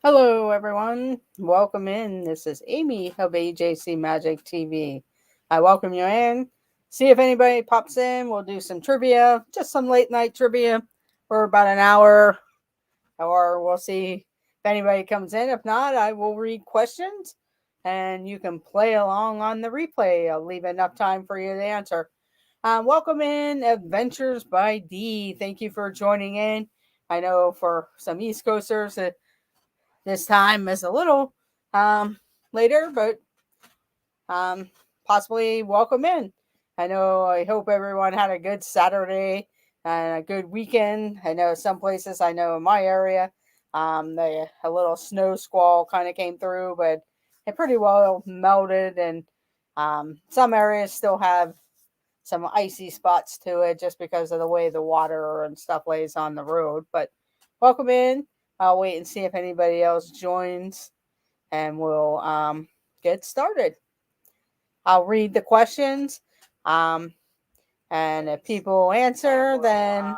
Hello, everyone. Welcome in. This is Amy of AJC Magic TV. I welcome you in. See if anybody pops in. We'll do some trivia, just some late night trivia for about an hour, or we'll see if anybody comes in. If not, I will read questions and you can play along on the replay. I'll leave enough time for you to answer. Welcome in, Adventures by D. Thank you for joining in. I know for some East Coasters, this time is a little later, but possibly welcome in. I hope everyone had a good Saturday and a good weekend. I know some places, I know in my area, a little snow squall kind of came through, but it pretty well melted, and some areas still have some icy spots to it just because of the way the water and stuff lays on the road. But welcome in. I'll wait and see if anybody else joins, and we'll get started. I'll read the questions, and if people answer, then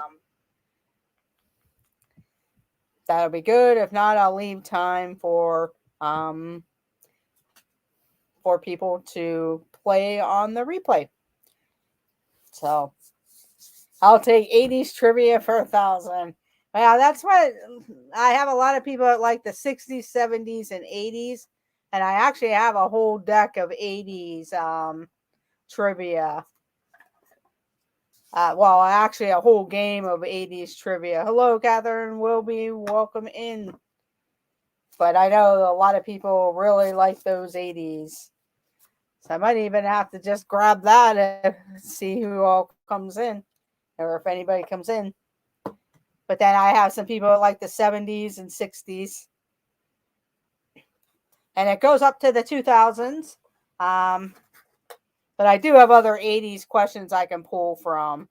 that'll be good. If not, I'll leave time for people to play on the replay. So I'll take 80s trivia for 1,000. Yeah, that's what I have. A lot of people that like the 60s, 70s, and 80s. And I actually have a whole deck of 80s trivia. Actually, a whole game of 80s trivia. Hello, Catherine Wilby. Welcome in. But I know a lot of people really like those 80s. So I might even have to just grab that and see who all comes in, or if anybody comes in. But then I have some people like the 70s and 60s. And it goes up to the 2000s. But I do have other 80s questions I can pull from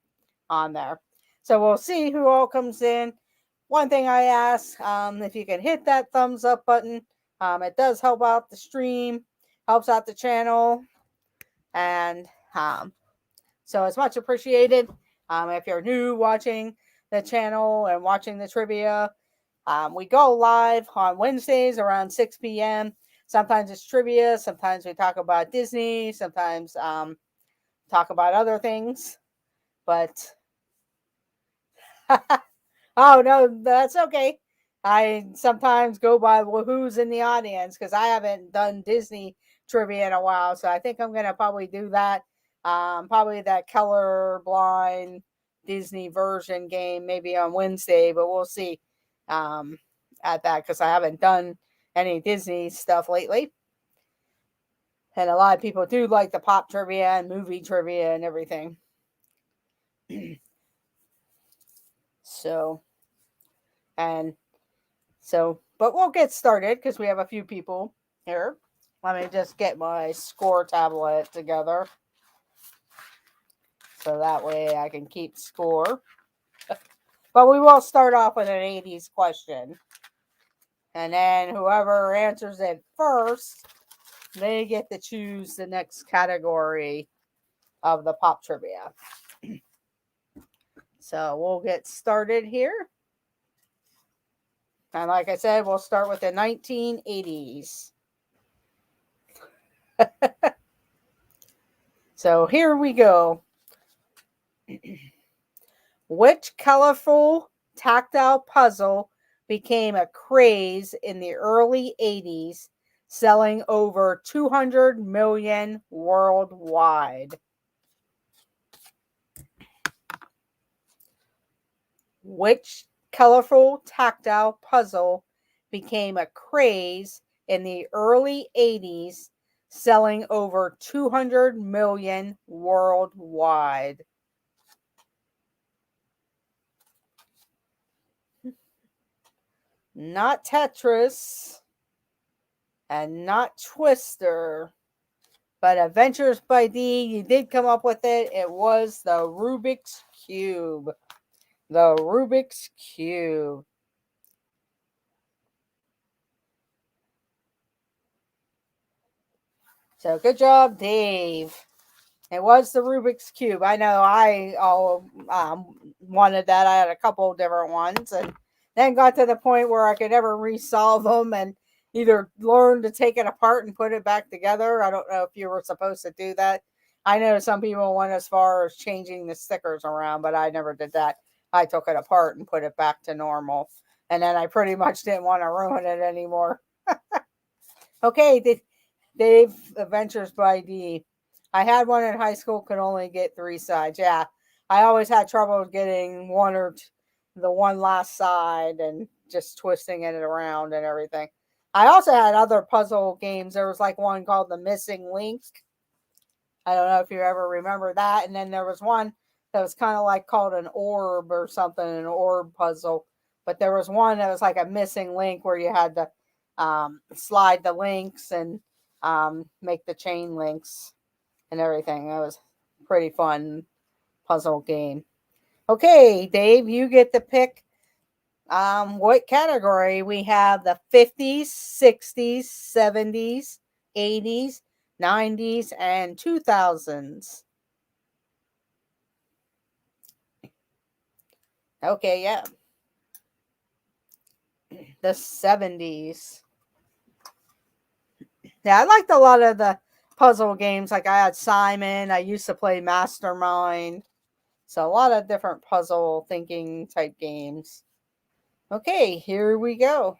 on there. So we'll see who all comes in. One thing I ask, if you can hit that thumbs up button, it does help out the stream, helps out the channel. And so it's much appreciated. If you're new watching the channel and watching the trivia, we go live on Wednesdays around 6 p.m. Sometimes it's trivia, sometimes we talk about Disney, sometimes talk about other things. But oh no, that's okay. I sometimes go by who's in the audience, because I haven't done Disney trivia in a while, so I think I'm gonna probably do that. Probably that Keller blind Disney version game maybe on Wednesday, but we'll see at that, because I haven't done any Disney stuff lately. And a lot of people do like the pop trivia and movie trivia and everything. But we'll get started because we have a few people here. Let me just get my score tablet together, so that way I can keep score. But we will start off with an 80s question. And then whoever answers it first, they get to choose the next category of the pop trivia. So we'll get started here. And like I said, we'll start with the 1980s. So here we go. Which colorful tactile puzzle became a craze in the early 80s, selling over 200 million worldwide? Which colorful tactile puzzle became a craze in the early 80s, selling over 200 million worldwide? Not Tetris and not Twister, but Adventures by D. You did come up with it. It was the Rubik's Cube. The Rubik's Cube. So good job, Dave. It was the Rubik's Cube. I know I wanted that. I had a couple different ones, and then got to the point where I could never resolve them and either learn to take it apart and put it back together. I don't know if you were supposed to do that. I know some people went as far as changing the stickers around, but I never did that. I took it apart and put it back to normal. And then I pretty much didn't want to ruin it anymore. Okay, Dave Adventures by D. I had one in high school, could only get 3 sides. Yeah, I always had trouble getting the one last side and just twisting it around and everything. I also had other puzzle games. There was like one called The Missing Link. I don't know if you ever remember that. And then there was one that was kind of like called an orb or something, an orb puzzle. But there was one that was like a missing link where you had to slide the links and make the chain links and everything. That was pretty fun puzzle game. Okay, Dave, you get to pick what category. We have the 50s, 60s, 70s, 80s, 90s, and 2000s. Okay, yeah. The 70s. Yeah, I liked a lot of the puzzle games. Like I had Simon. I used to play Mastermind. So a lot of different puzzle thinking type games. Okay, here we go.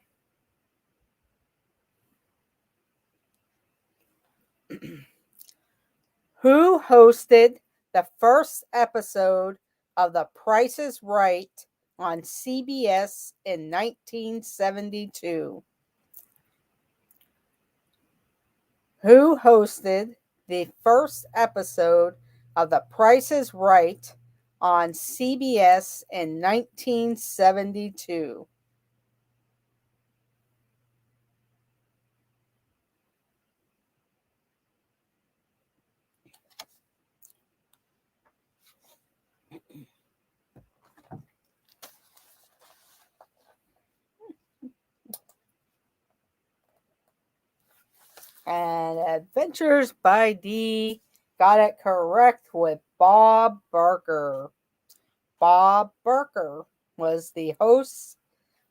Who hosted the first episode of The Price is Right on CBS in 1972? Who hosted the first episode of The Price is Right on CBS in 1972? And Adventures by D got it correct with Bob Barker. Bob Barker was the host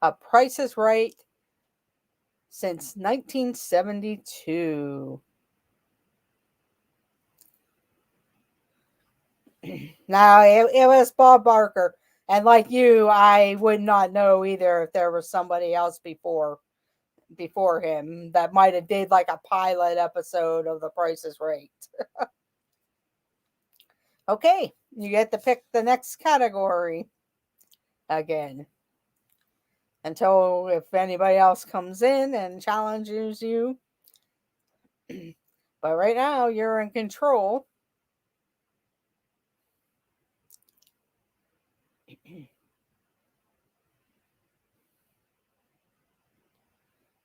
of Price is Right since 1972. Now, it was Bob Barker. And like you, I would not know either if there was somebody else before him that might have did like a pilot episode of The Price is Right. Okay, you get to pick the next category again. Until if anybody else comes in and challenges you. But right now, you're in control.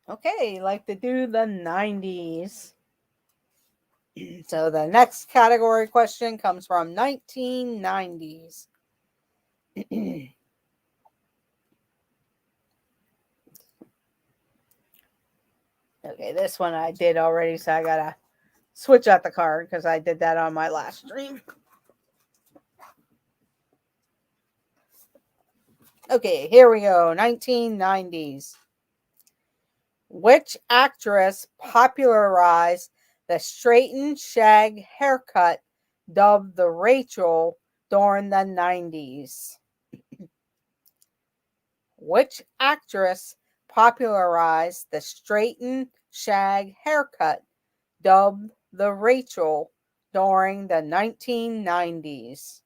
Okay, like to do the 90s. So the next category question comes from 1990s. Okay, this one I did already, so I gotta switch out the card because I did that on my last stream. Okay, here we go. 1990s. Which actress popularized the straightened shag haircut dubbed the Rachel during the 90s? Which actress popularized the straightened shag haircut dubbed the Rachel during the 1990s?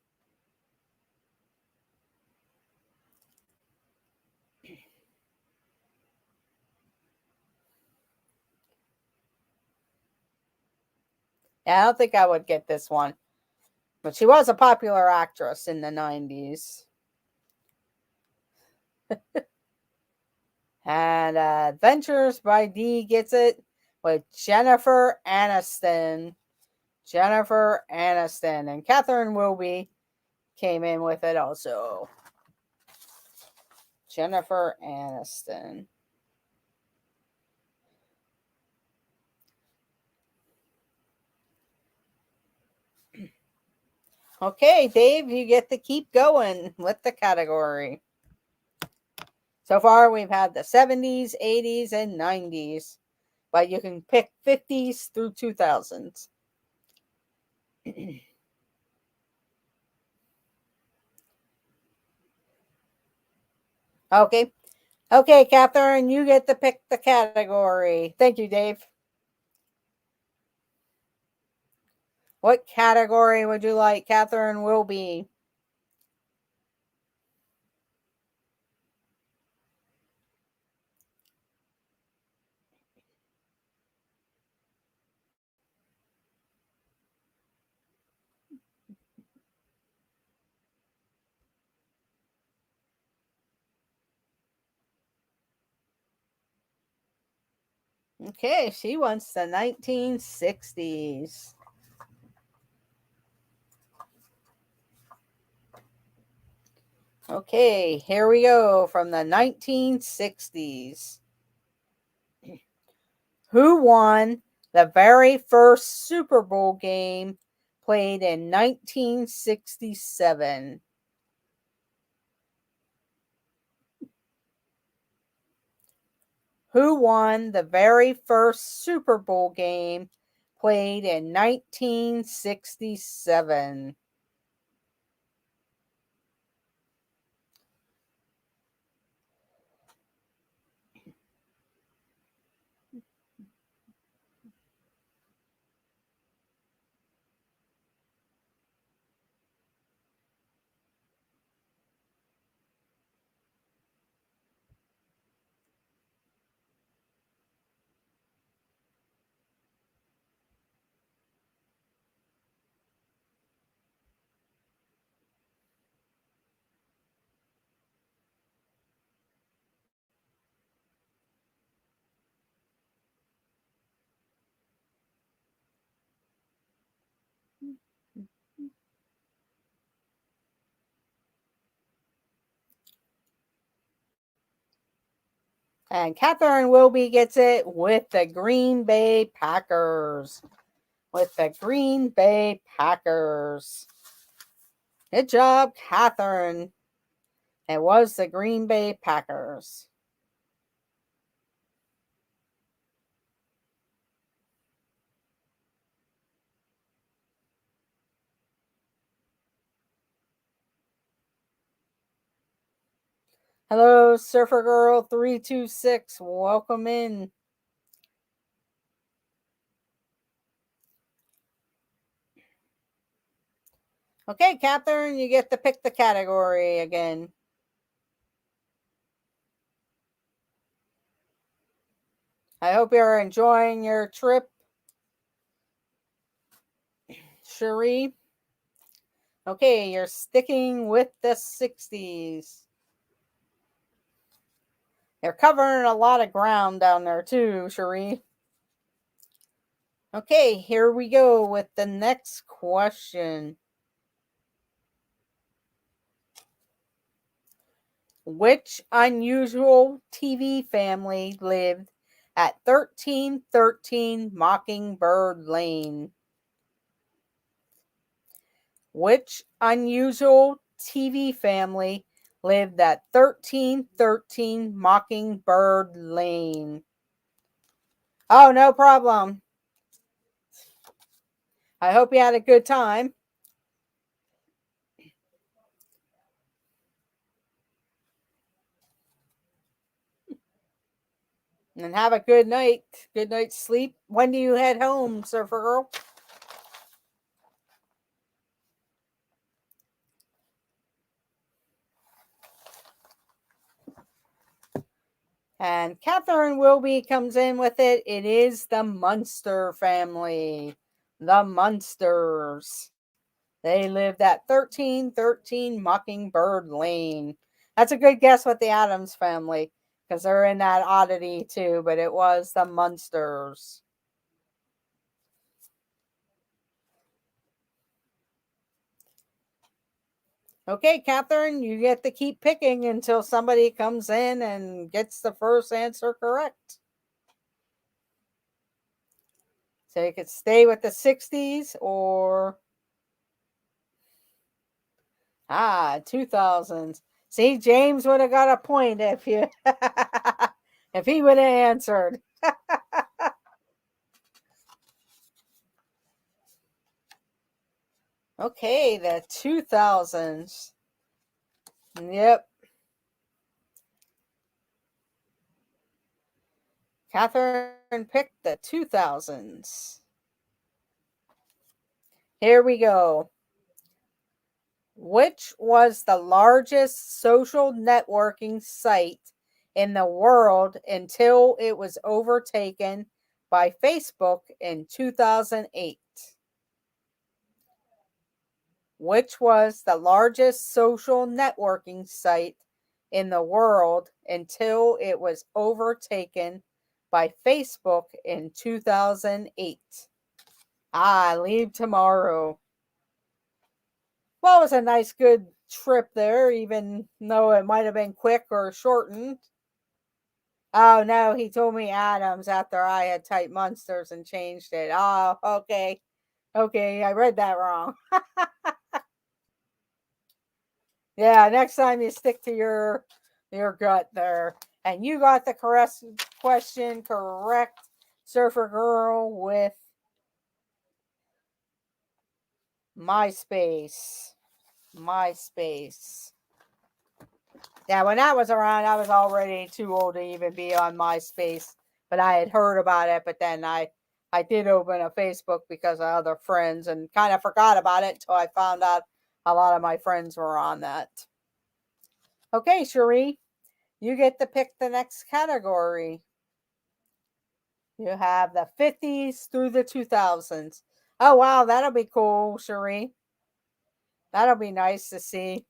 I don't think I would get this one. But she was a popular actress in the 90s. And Adventures by D gets it with Jennifer Aniston. Jennifer Aniston. And Catherine Wilby came in with it also. Jennifer Aniston. Okay, Dave, you get to keep going with the category. So far, we've had the 70s, 80s, and 90s. But you can pick 50s through 2000s. Okay. Okay, Catherine, you get to pick the category. Thank you, Dave. What category would you like Catherine will be? Okay, she wants the 1960s. Okay, here we go from the 1960s. Who won the very first Super Bowl game played in 1967? Who won the very first Super Bowl game played in 1967? And Catherine Wilby gets it with the Green Bay Packers. With the Green Bay Packers. Good job, Catherine. It was the Green Bay Packers. Hello, Surfer Girl 326. Welcome in. Okay, Catherine, you get to pick the category again. I hope you're enjoying your trip, Cherie. Okay, you're sticking with the 60s. You're covering a lot of ground down there too, Cherie. Okay, here we go with the next question. Which unusual TV family lived at 1313 Mockingbird Lane? Which unusual TV family lived at 1313 Mockingbird Lane? Oh, no problem. I hope you had a good time. And have a good night. Good night's sleep. When do you head home, Surfer Girl? And Catherine Wilby comes in with it. It is the Munster family. The Munsters. They lived at 1313 Mockingbird Lane. That's a good guess with the Addams family because they're in that oddity too, but it was the Munsters. Okay, Catherine, you get to keep picking until somebody comes in and gets the first answer correct. So you could stay with the 60s or 2000s. See, James would have got a point if you if he would have answered. Okay, the 2000s. Yep. Catherine picked the 2000s. Here we go. Which was the largest social networking site in the world until it was overtaken by Facebook in 2008? Which was the largest social networking site in the world until it was overtaken by Facebook in 2008? Leave tomorrow. Well, it was a nice, good trip there, even though it might have been quick or shortened. Oh, no, he told me Adams after I had typed Munsters and changed it. Oh, okay. Okay, I read that wrong. Yeah, next time you stick to your gut there. And you got the correct question correct, Surfer Girl, with MySpace. MySpace. Yeah, when that was around, I was already too old to even be on MySpace. But I had heard about it, but then I did open a Facebook because of other friends and kind of forgot about it until I found out a lot of my friends were on that. Okay, Cherie, you get to pick the next category. You have the 50s through the 2000s. Oh, wow, that'll be cool, Cherie. That'll be nice to see,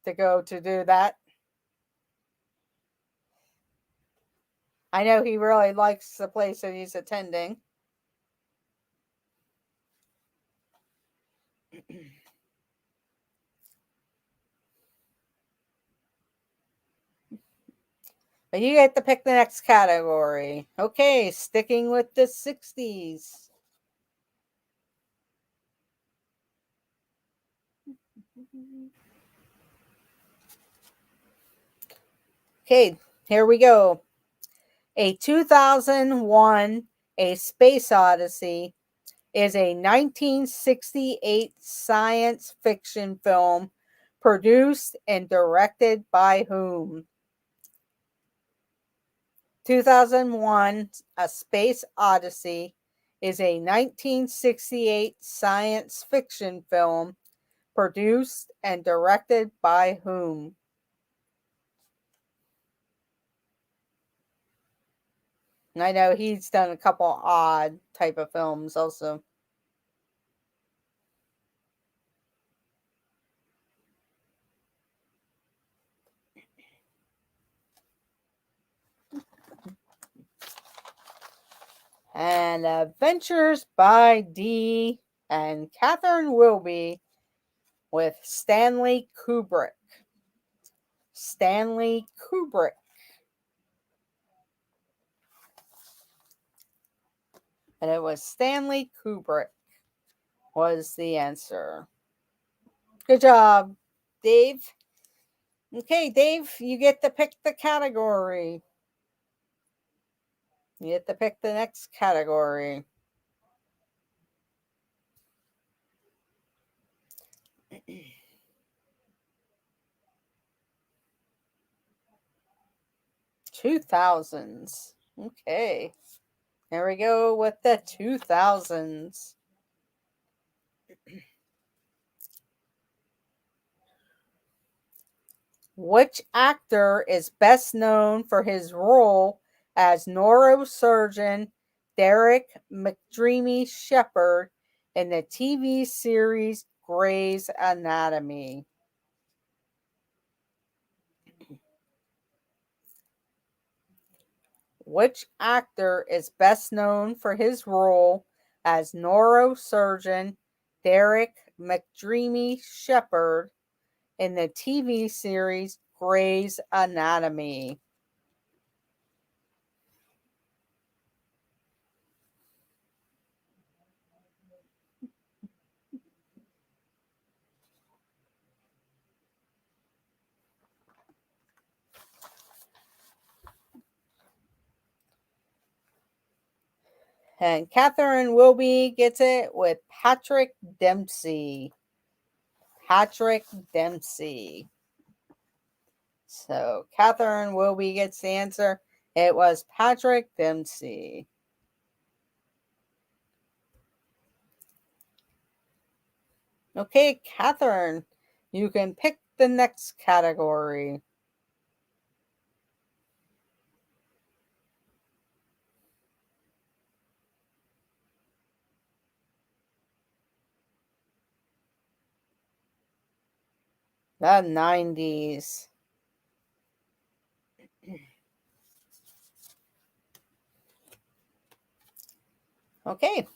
to go to do that. I know he really likes the place that he's attending. But you get to pick the next category. Okay, sticking with the 60s. Okay, here we go. A 2001 A Space Odyssey is a 1968 science fiction film produced and directed by whom? 2001 A Space Odyssey is a 1968 science fiction film produced and directed by whom? I know he's done a couple odd type of films also. And Adventures by D and Catherine Wilby with Stanley Kubrick. Stanley Kubrick. And it was Stanley Kubrick was the answer. Good job, Dave. Okay, Dave, you get to pick the category. You get to pick the next category. $2,000s. Okay. Here we go with the 2000s. Which actor is best known for his role as neurosurgeon Derek McDreamy Shepard in the TV series Grey's Anatomy? Which actor is best known for his role as neurosurgeon Derek McDreamy Shepard in the TV series Grey's Anatomy? And Catherine Wilby gets it with Patrick Dempsey. Patrick Dempsey. So Catherine Wilby gets the answer. It was Patrick Dempsey. Okay, Catherine, you can pick the next category. The 90s. Okay,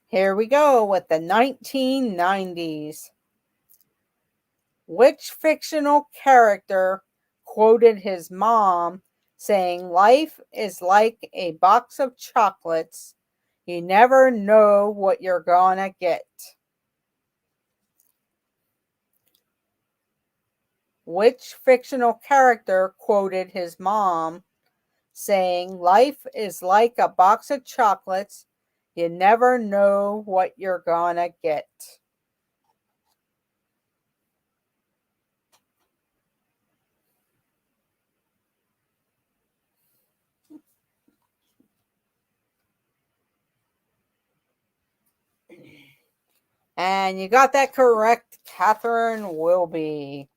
here we go with the 1990s. Which fictional character quoted his mom saying, "Life is like a box of chocolates. You never know what you're gonna get"? Which fictional character quoted his mom saying, "Life is like a box of chocolates. You never know what you're gonna get"? And you got that correct, Catherine Wilby.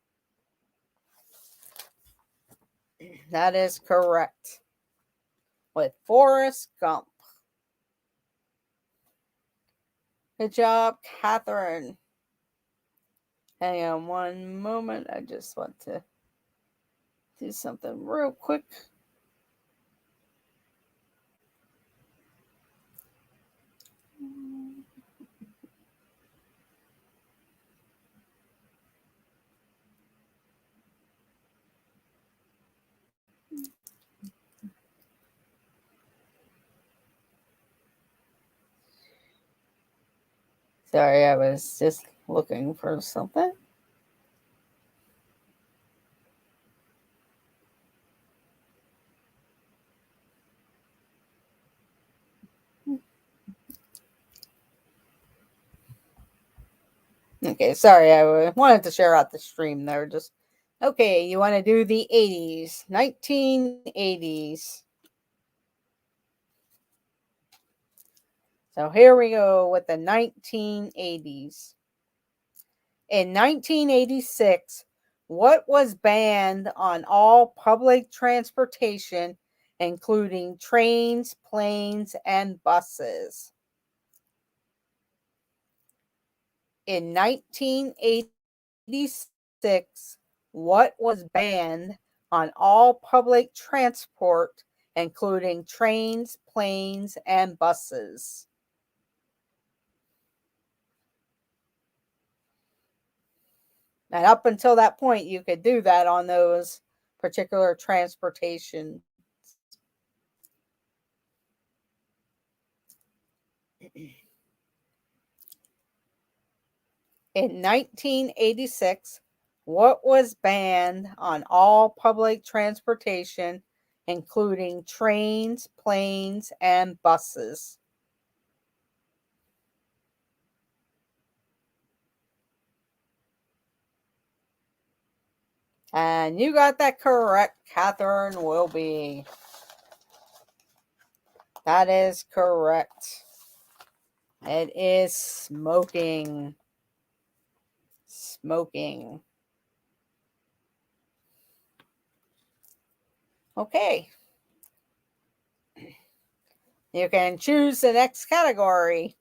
That is correct. With Forrest Gump. Good job, Catherine. Hang on one moment. I just want to do something real quick. Sorry, I was just looking for something. Okay, sorry, I wanted to share out the stream there. Just okay, you want to do the 80s, 1980s. So here we go with the 1980s. In 1986, what was banned on all public transportation, including trains, planes, and buses? In 1986, what was banned on all public transport, including trains, planes, and buses? And up until that point, you could do that on those particular transportation. In 1986, what was banned on all public transportation, including trains, planes, and buses? And you got that correct, Catherine Wilby. That is correct. It is smoking. Smoking. Okay. You can choose the next category.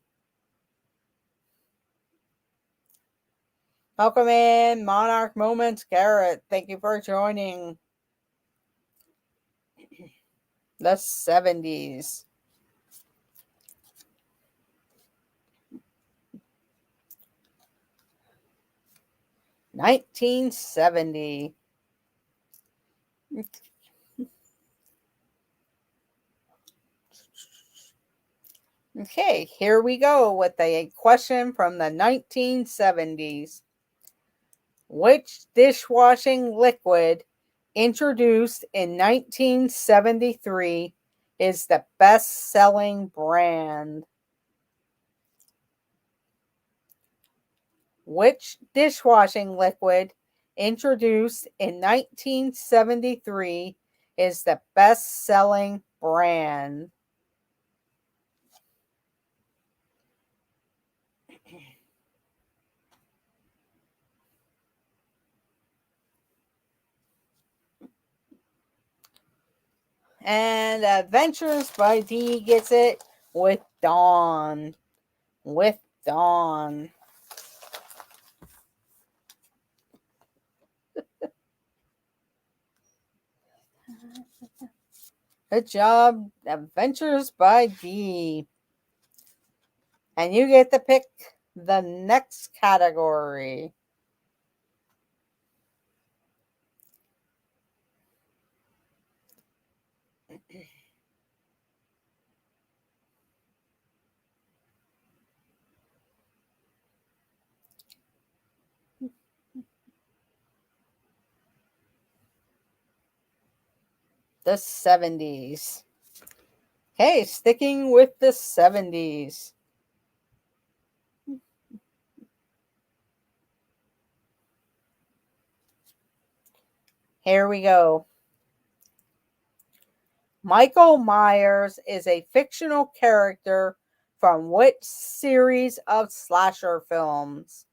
Welcome in, Monarch Moments, Garrett. Thank you for joining. The 70s. $1970. Okay, here we go with a question from the 1970s. Which dishwashing liquid, introduced in 1973, is the best-selling brand? Which dishwashing liquid, introduced in 1973, is the best-selling brand? And Adventures by D gets it with Dawn. With Dawn. Good job, Adventures by D. And you get to pick the next category. The 70s. Okay, sticking with the 70s. Here we go. Michael Myers is a fictional character from which series of slasher films?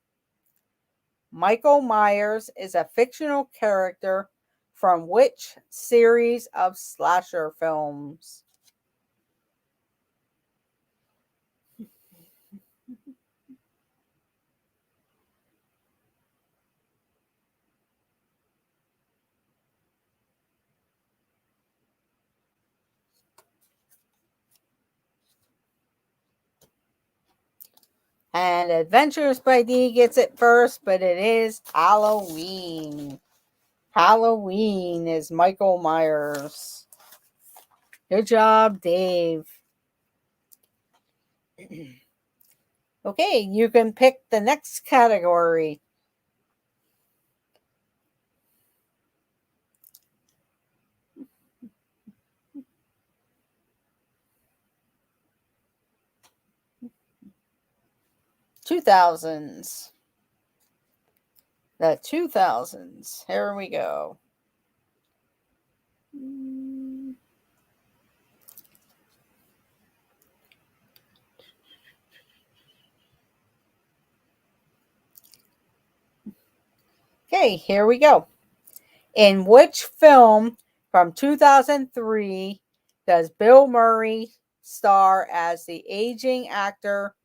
Michael Myers is a fictional character from which series of slasher films? And Adventures by D gets it first, but it is Halloween. Halloween is Michael Myers. Good job, Dave. Okay, you can pick the next category. $2,000s. The 2000s. Here we go. Okay, here we go. In which film from 2003 does Bill Murray star as the aging actor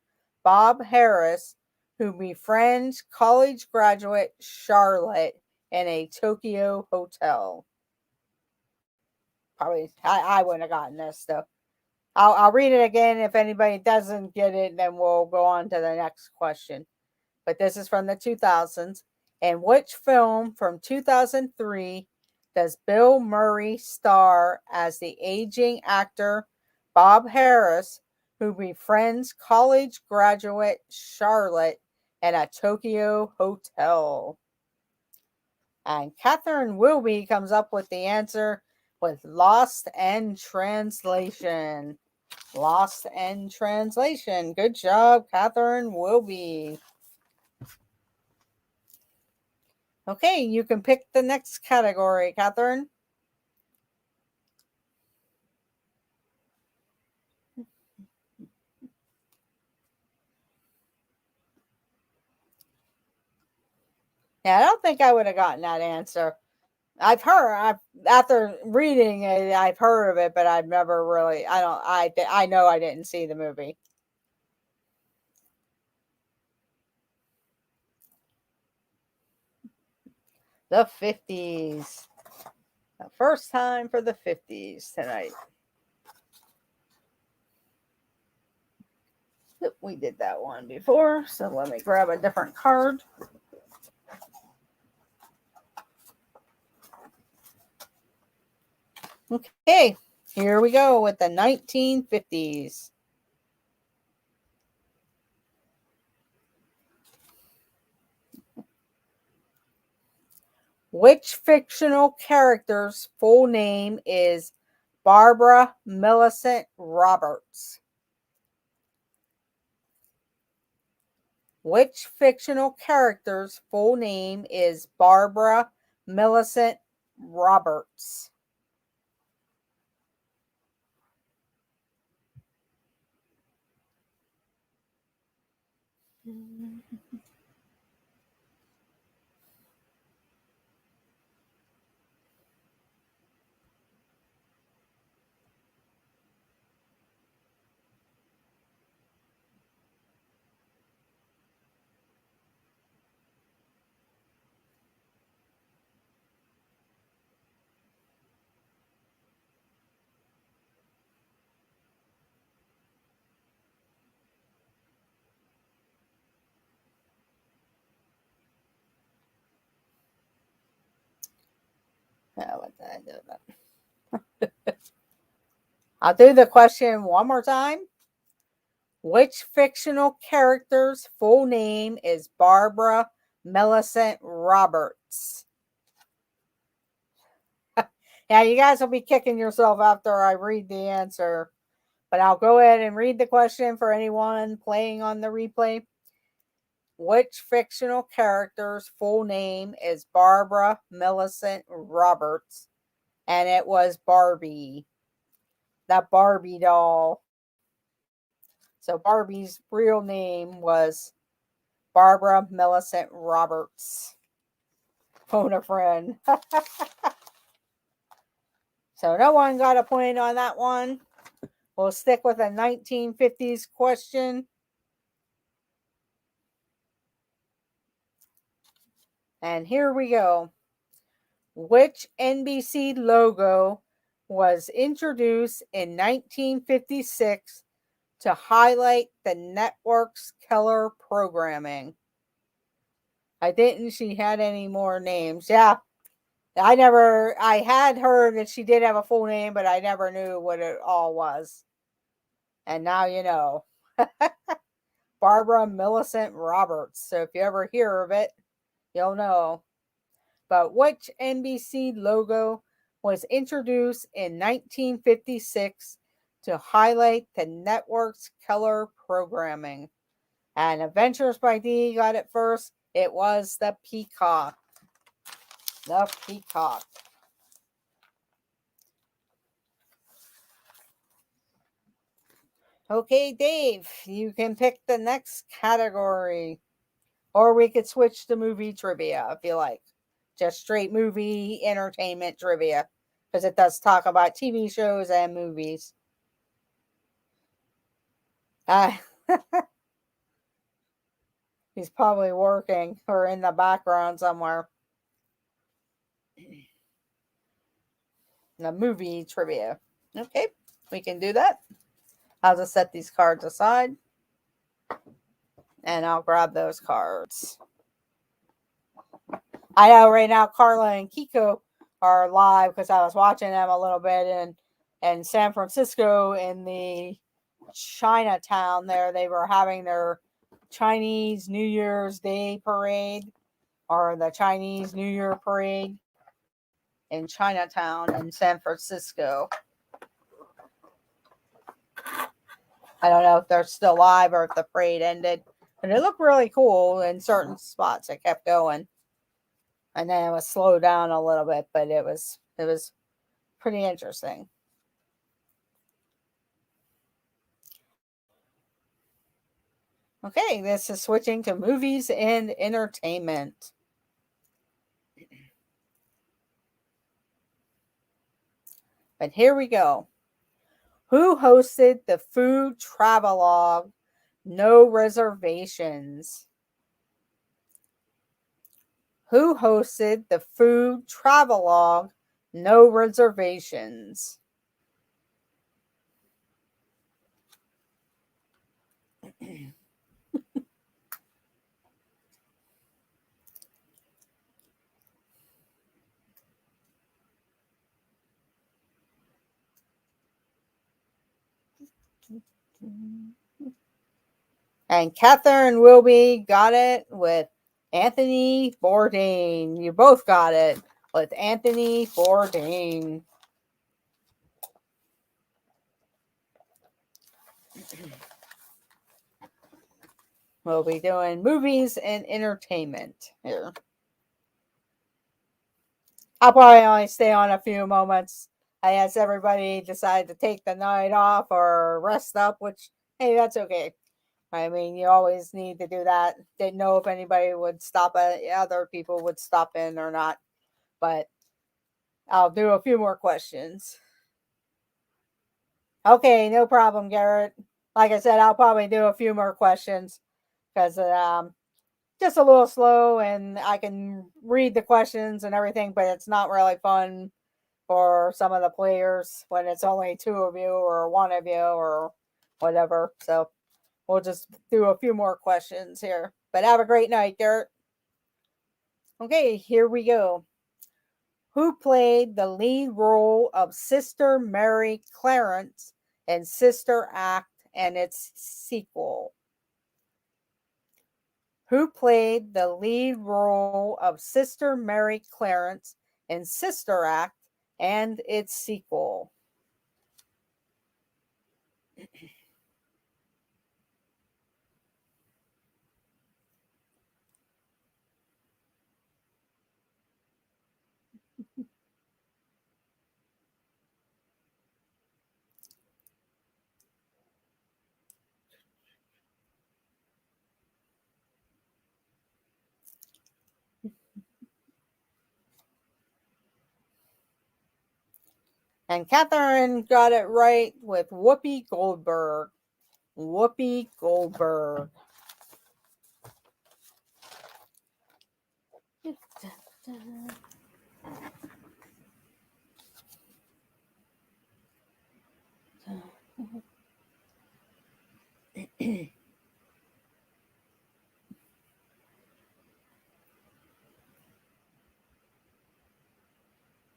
Bob Harris, who befriends college graduate Charlotte in a Tokyo hotel? Probably, I wouldn't have gotten this though. I'll read it again. If anybody doesn't get it, then we'll go on to the next question. But this is from the 2000s. In which film from 2003 does Bill Murray star as the aging actor Bob Harris, who befriends college graduate Charlotte in a Tokyo hotel? And Catherine Wilby comes up with the answer with Lost in Translation. Lost in Translation. Good job, Catherine Wilby. Okay, you can pick the next category, Catherine. Yeah, I don't think I would have gotten that answer. After reading it, I've heard of it, but I've never really, I know I didn't see the movie. The 50s. The first time for the 50s tonight. We did that one before, so let me grab a different card. Okay, here we go with the 1950s. Which fictional character's full name is Barbara Millicent Roberts? Which fictional character's full name is Barbara Millicent Roberts? Oh, what did I do that? I'll do the question one more time. Which fictional character's full name is Barbara Millicent Roberts? Yeah, you guys will be kicking yourself after I read the answer. But I'll go ahead and read the question for anyone playing on the replay. Which fictional character's full name is Barbara Millicent Roberts? And it was Barbie. That Barbie doll. So Barbie's real name was Barbara Millicent Roberts. Phone a friend. So no one got a point on that one. We'll stick with a 1950s question. And here we go. Which NBC logo was introduced in 1956 to highlight the network's Keller programming? I didn't. She had any more names. Yeah. I had heard that she did have a full name, but I never knew what it all was. And now you know. Barbara Millicent Roberts. So if you ever hear of it, you'll know. But which NBC logo was introduced in 1956 to highlight the network's Keller programming? And Adventures by D got it first. It was the peacock. The peacock. Okay, Dave, you can pick the next category. Or we could switch to movie trivia if you like. Just straight movie entertainment trivia. Because it does talk about TV shows and movies. He's probably working or in the background somewhere. The movie trivia. Okay, we can do that. I'll just set these cards aside. And I'll grab those cards. I know right now Carla and Kiko are live because I was watching them a little bit in San Francisco in the Chinatown there. They were having their Chinese New Year's Day parade or the Chinese New Year parade in Chinatown in San Francisco. I don't know if they're still live or if the parade ended. But it looked really cool in certain spots. It kept going. And then it was slowed down a little bit, but it was pretty interesting. Okay, this is switching to movies and entertainment. But here we go. Who hosted the food travelogue No Reservations? Who hosted the food travelogue No Reservations? And Catherine and Wilby got it with Anthony Bourdain. You both got it with Anthony Bourdain. We'll be doing movies and entertainment here. I'll probably only stay on a few moments. I guess everybody decided to take the night off or rest up, which, hey, that's okay. I mean, you always need to do that. Didn't know if anybody would stop at other people would stop in or not, but I'll do a few more questions. Okay, no problem, Garrett. Like I said, I'll probably do a few more questions because just a little slow and I can read the questions and everything, but it's not really fun for some of the players when it's only two of you or one of you or whatever. So we'll just do a few more questions here. But have a great night, Garrett. Okay, here we go. Who played the lead role of Sister Mary Clarence in Sister Act and its sequel? Who played the lead role of Sister Mary Clarence in Sister Act and its sequel? And Catherine got it right with Whoopi Goldberg. Whoopi Goldberg.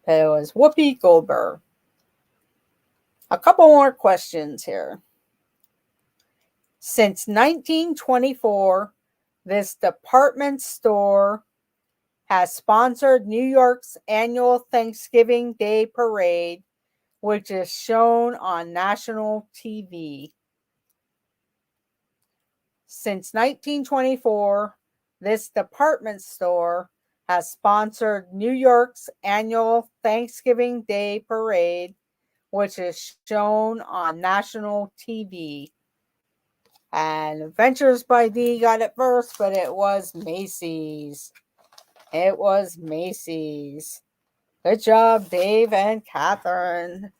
It was Whoopi Goldberg. A couple more questions here. Since 1924, this department store has sponsored New York's annual Thanksgiving Day Parade, which is shown on national TV. Since 1924, this department store has sponsored New York's annual Thanksgiving Day Parade, which is shown on national TV. And Adventures by D got it first, but it was Macy's. It was Macy's. Good job, Dave and Catherine.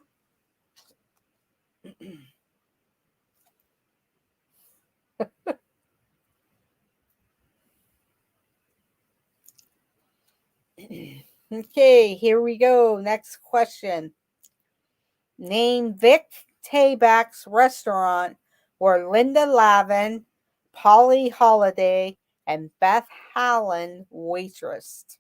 Okay, here we go. Next question. Name Vic Tayback's restaurant where Linda Lavin, Polly Holiday, and Beth Hallen waitressed.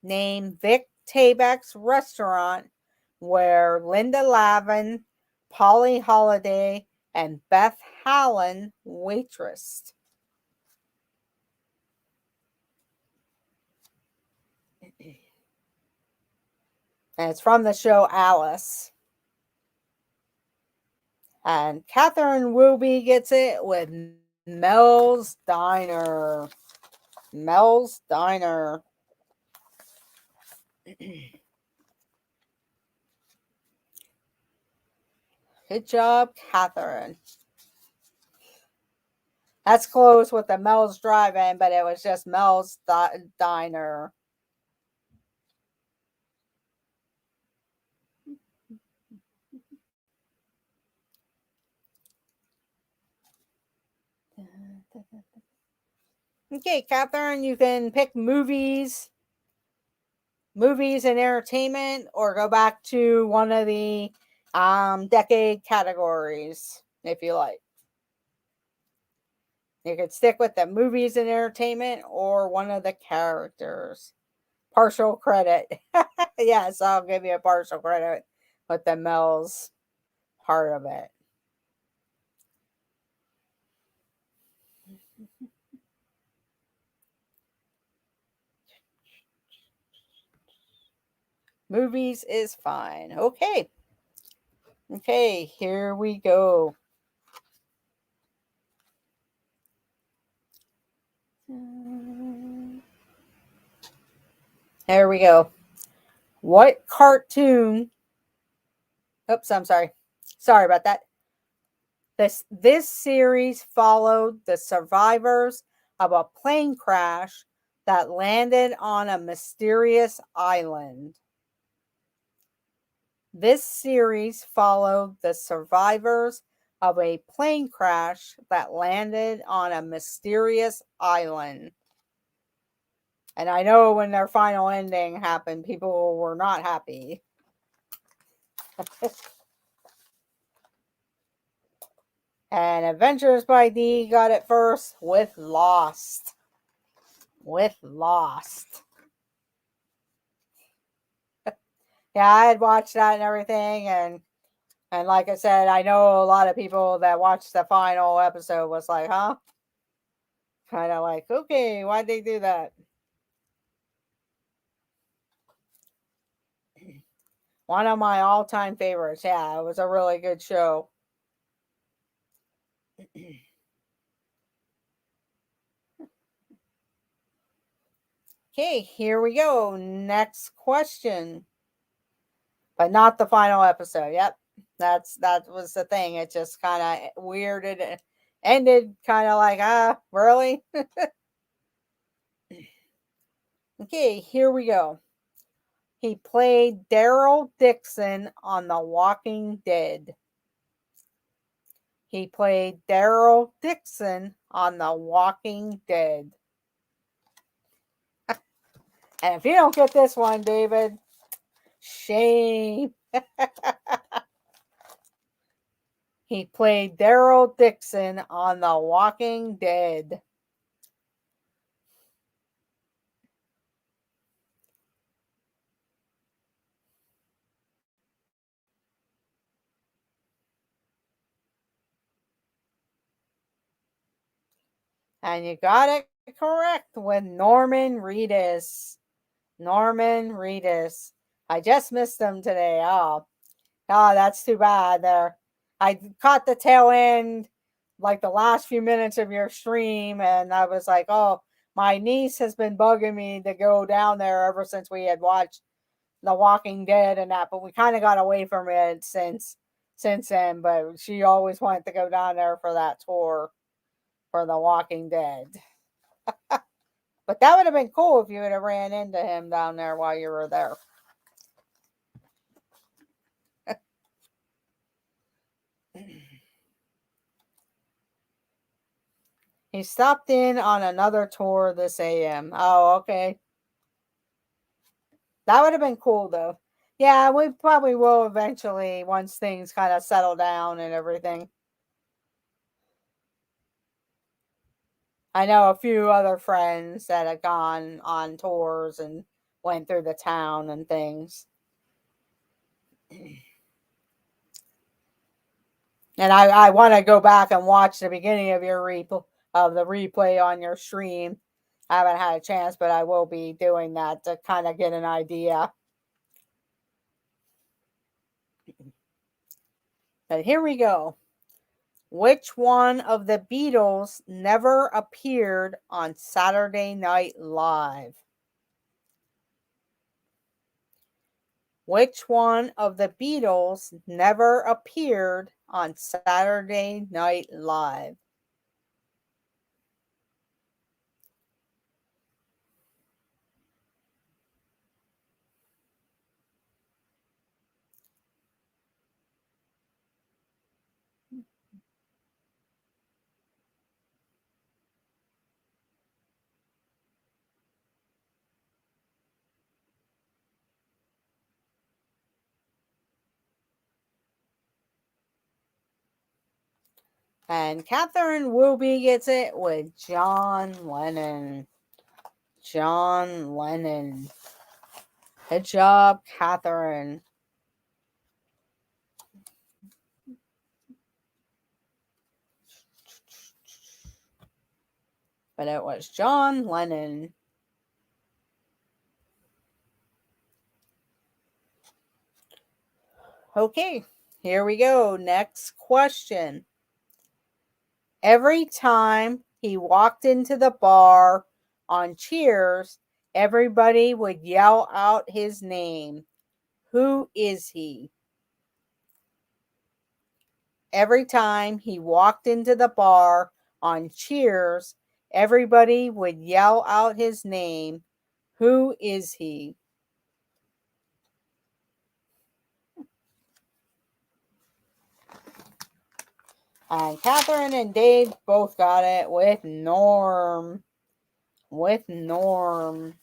Name Vic Tayback's restaurant where Linda Lavin, Polly Holiday, and Beth Hallen waitressed. And it's from the show Alice. And Catherine Wilby gets it with Mel's Diner. Mel's Diner. Good job, Catherine. That's close with the Mel's Drive-In, but it was just Mel's Diner. Okay, Catherine, you can pick movies and entertainment, or go back to one of the decade categories if you like. You could stick with the movies and entertainment or one of the characters. Partial credit. Yes, I'll give you a partial credit with the Mel's part of it. Movies is fine. Okay. Okay, here we go. Here we go. What cartoon? Oops, I'm sorry. Sorry about that. This series followed the survivors of a plane crash that landed on a mysterious island. This series followed the survivors of a plane crash that landed on a mysterious island. And I know when their final ending happened, people were not happy. And Adventures by D got it first with Lost. With Lost. Yeah, I had watched that and everything, and like I said, I know a lot of people that watched the final episode was like, huh? Kind of like, okay, why'd they do that? One of my all-time favorites. Yeah, it was a really good show. Okay, here we go. Next question. But not the final episode. Yep. That was the thing. It just kind of weirded it ended kind of like, really? Okay, here we go. He played Daryl Dixon on The Walking Dead. He played Daryl Dixon on The Walking Dead. And if you don't get this one, David, shame. He played Daryl Dixon on The Walking Dead. And you got it correct with Norman Reedus. Norman Reedus. I just missed him today. Oh, that's too bad there. I caught the tail end, like the last few minutes of your stream, and I was like, oh, my niece has been bugging me to go down there ever since we had watched The Walking Dead and that, but we kind of got away from it since then. But she always wanted to go down there for that tour for The Walking Dead. But that would have been cool if you would have ran into him down there while you were there. He stopped in on another tour this AM. Oh, okay. That would have been cool, though. Yeah, we probably will eventually once things kind of settle down and everything. I know a few other friends that have gone on tours and went through the town and things. And I want to go back and watch the beginning of your replay on your stream. I haven't had a chance, but I will be doing that to kind of get an idea. But here we go. Which one of the Beatles never appeared on Saturday Night Live? Which one of the Beatles never appeared on Saturday Night Live? And Catherine Whoopi gets it with John Lennon. John Lennon. Good job, Catherine. But it was John Lennon. Okay, here we go. Next question. Every time he walked into the bar on Cheers, everybody would yell out his name. Who is he? Every time he walked into the bar on Cheers, everybody would yell out his name. Who is he? And Catherine and Dave both got it with Norm. With Norm.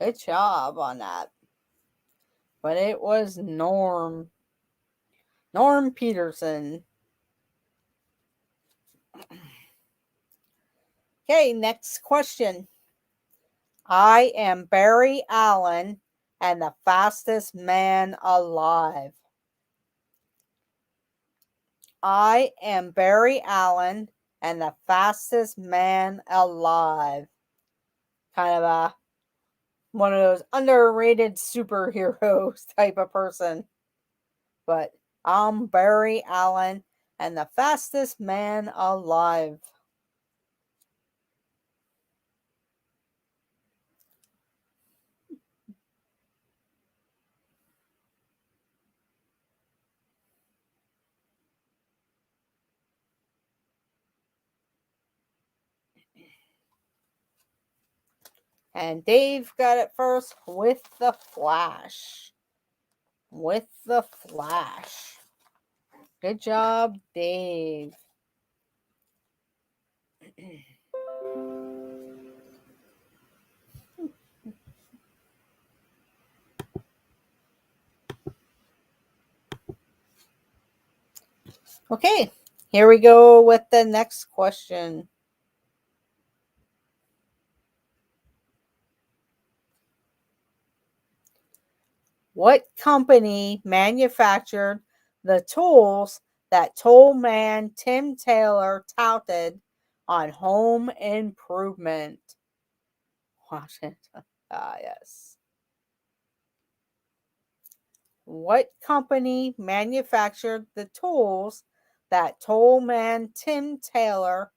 Good job on that. But it was Norm. Norm Peterson. Okay, next question. I am Barry Allen and the fastest man alive. I am Barry Allen and the fastest man alive. Kind of one of those underrated superheroes type of person. But I'm Barry Allen and the fastest man alive. And Dave got it first with the Flash. With the Flash. Good job, Dave. Okay, here we go with the next question. What company manufactured the tools that toll man Tim Taylor touted on Home Improvement? Washington. Yes. What company manufactured the tools that toll man Tim Taylor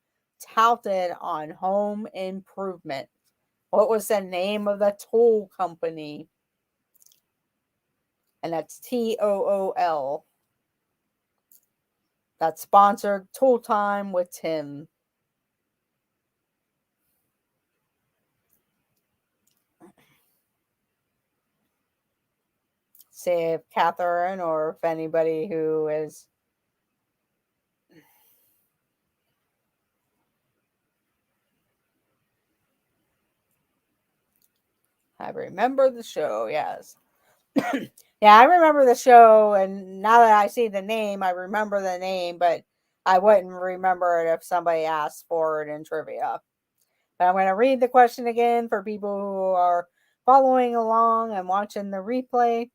touted on Home Improvement? What was the name of the tool company? And that's TOOL. That sponsored Tool Time with Tim. See if Catherine or if anybody who is I remember the show, yes. Yeah, I remember the show, and now that I see the name, I remember the name, but I wouldn't remember it if somebody asked for it in trivia. But I'm going to read the question again for people who are following along and watching the replay.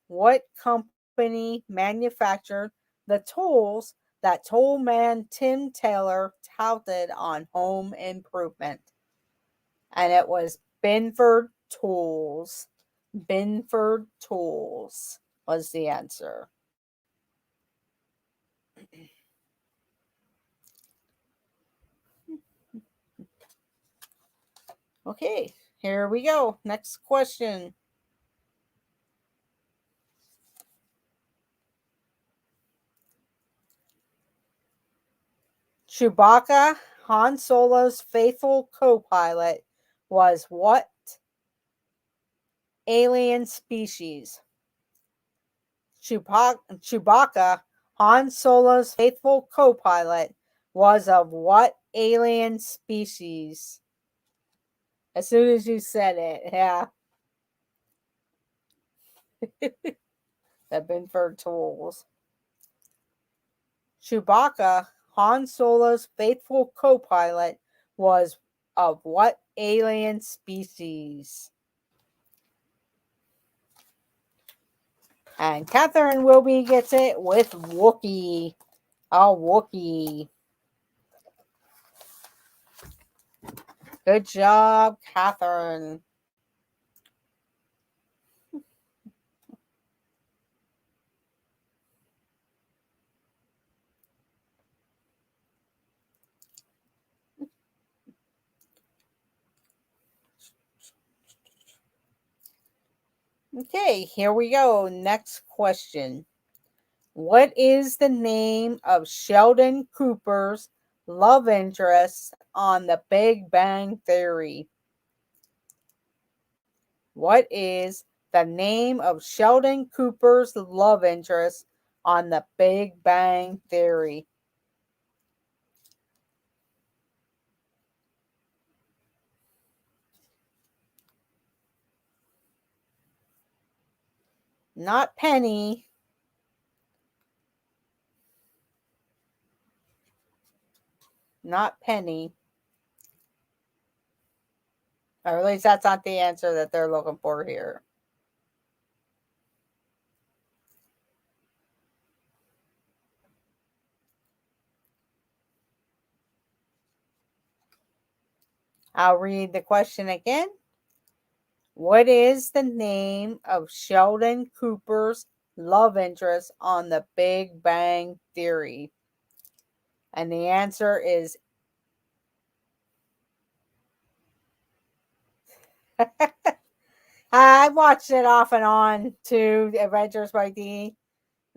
What company manufactured the tools that tool man Tim Taylor touted on Home Improvement? And it was Binford Tools. Binford Tools was the answer. Okay, here we go. Next question. Chewbacca, Han Solo's faithful co-pilot, was what alien species? Chewbacca, Han Solo's faithful co-pilot, was of what alien species? As soon as you said it, yeah. The Binford Tools. Chewbacca, Han Solo's faithful co-pilot, was of what alien species? And Catherine Wilby gets it with Wookiee. A Wookiee. Good job, Catherine. Okay, here we go. Next question. What is the name of Sheldon Cooper's love interest on The Big Bang Theory? What is the name of Sheldon Cooper's love interest on The Big Bang Theory? Not Penny. Not Penny. Or at least that's not the answer that they're looking for here. I'll read the question again. What is the name of Sheldon Cooper's love interest on The Big Bang Theory? And the answer is I watched it off and on too, Adventures by Dee.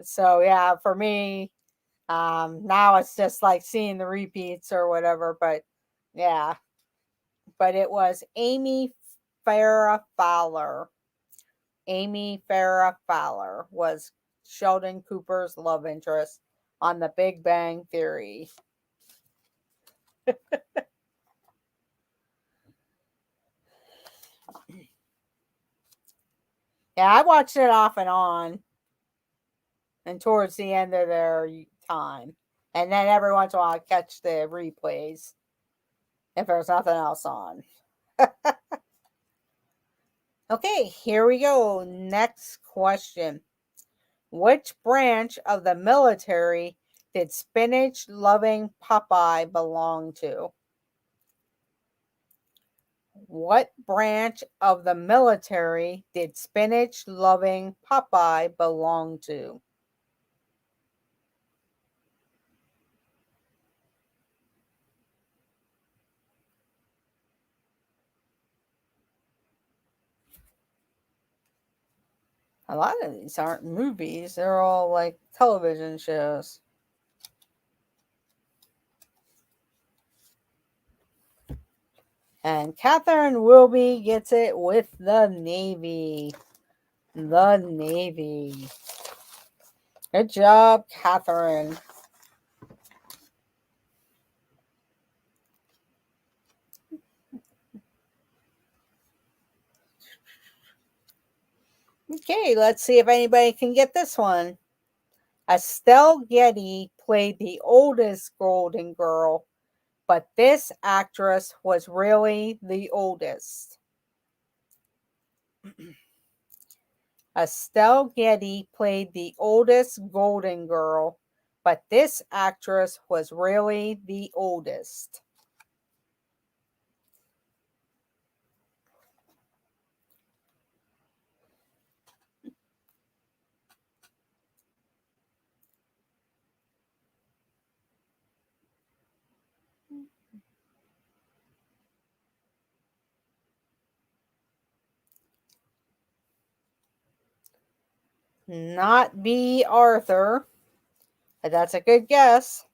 So yeah, for me, now it's just like seeing the repeats or whatever. But yeah, but it was Amy Farrah Fowler. Amy Farrah Fowler was Sheldon Cooper's love interest on The Big Bang Theory. Yeah, I watched it off and on and towards the end of their time. And then every once in a while I catch the replays if there's nothing else on. Okay, here we go. Next question. Which branch of the military did spinach loving Popeye belong to? What branch of the military did spinach loving Popeye belong to? A lot of these aren't movies, they're all like television shows. And Catherine Wilby gets it with the Navy. The Navy. Good job, Catherine. Okay, let's see if anybody can get this one. Estelle Getty played the oldest Golden Girl, but this actress was really the oldest. Estelle Getty played the oldest Golden Girl, but this actress was really the oldest. Not B. Arthur, but that's a good guess.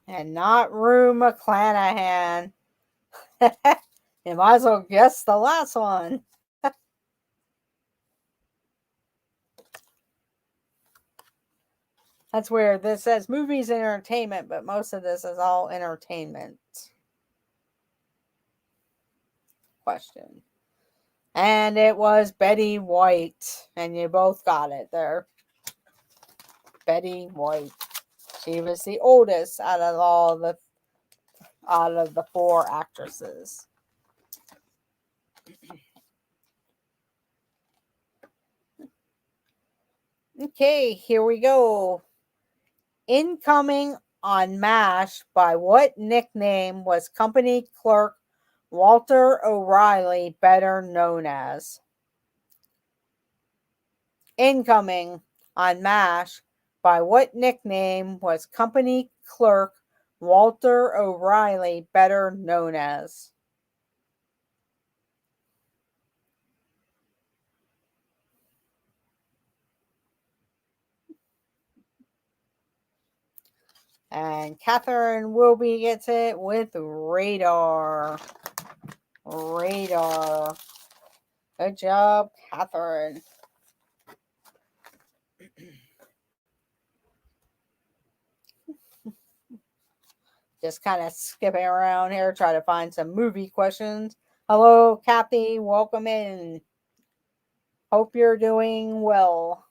And not Rue McClanahan. You might as well guess the last one. That's where this says movies and entertainment, but most of this is all entertainment. Question. And it was Betty White. And you both got it there. Betty White. She was the oldest out of the four actresses. Okay, here we go. Incoming on MASH, by what nickname was company clerk Walter O'Reilly better known as? Incoming on MASH, by what nickname was company clerk Walter O'Reilly better known as? And Catherine Wilby gets it with radar. Radar. Good job, Catherine. Just kind of skipping around here, try to find some movie questions. Hello, Kathy. Welcome in. Hope you're doing well.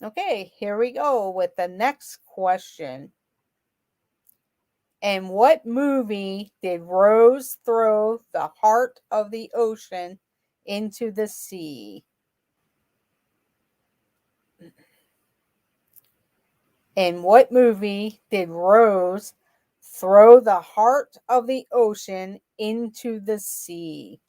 Okay, here we go with the next question. In what movie did Rose throw the heart of the ocean into the sea? In what movie did Rose throw the heart of the ocean into the sea?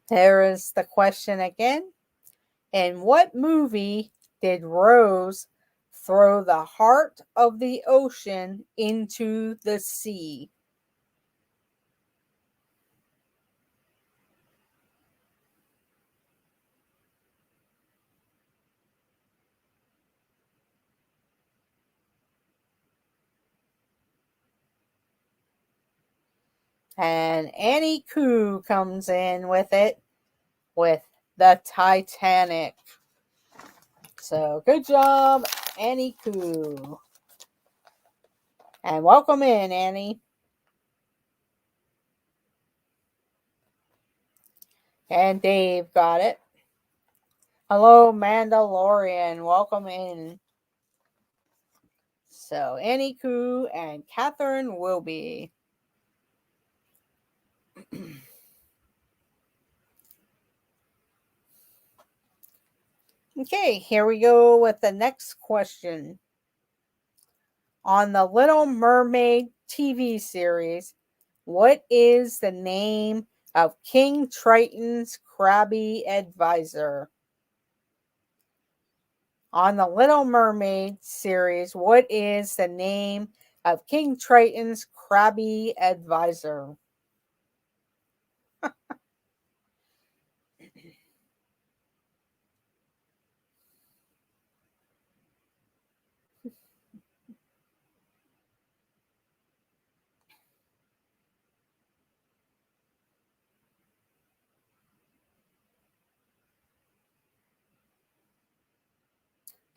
There is the question again. In what movie did Rose throw the heart of the ocean into the sea? And Annie Koo comes in with it with the Titanic. So good job, Annie Koo. And welcome in, Annie. And Dave got it. Hello, Mandalorian. Welcome in. So Annie Koo and Catherine Wilby. Okay, here we go with the next question. On the Little Mermaid TV series, what is the name of King Triton's crabby advisor? On the Little Mermaid series, what is the name of King Triton's crabby advisor?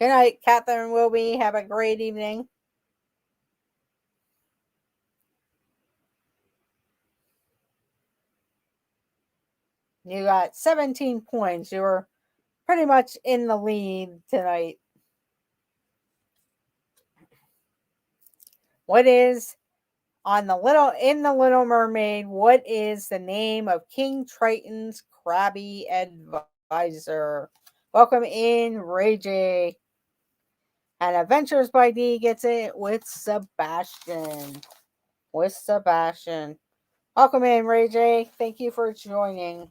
Good night, Catherine Wilby. Have a great evening. You got 17 points. You were pretty much in the lead tonight. What is in the Little Mermaid? What is the name of King Triton's crabby advisor? Welcome in, Ray J. And Adventures by D gets it with Sebastian. Welcome in, Ray J. Thank you for joining.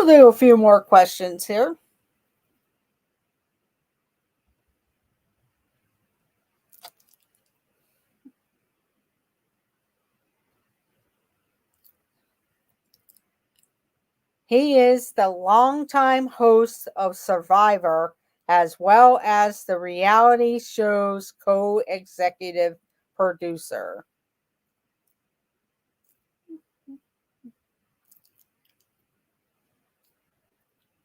We'll do a few more questions here. He is the longtime host of Survivor, as well as the reality show's co-executive producer.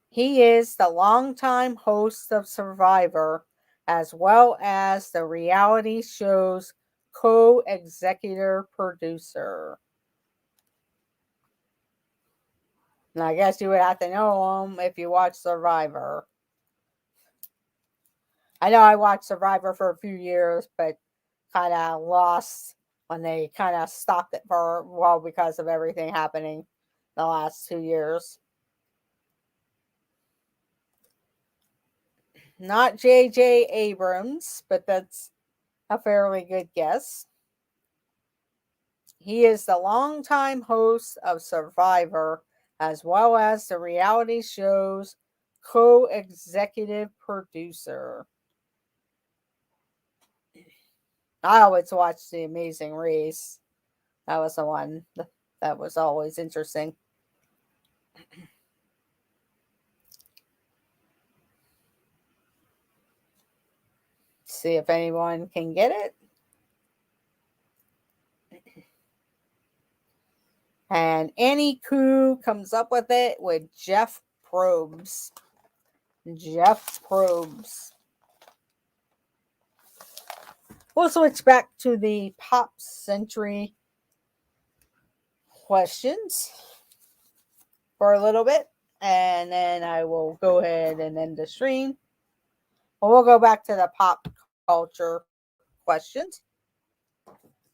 He is the longtime host of Survivor, as well as the reality show's co-executive producer. And I guess you would have to know him if you watch Survivor. I know I watched Survivor for a few years, but kind of lost when they kind of stopped it for a while because of everything happening the last 2 years. Not J.J. Abrams, but that's a fairly good guess. He is the longtime host of Survivor, as well as the reality show's co-executive producer. I always watched The Amazing Race. That was the one that was always interesting. See if anyone can get it. And Annie Koo comes up with it with Jeff Probst. Jeff Probst. We'll switch back to the Pop Century questions for a little bit, and then I will go ahead and end the stream. Well, we'll go back to the pop culture questions.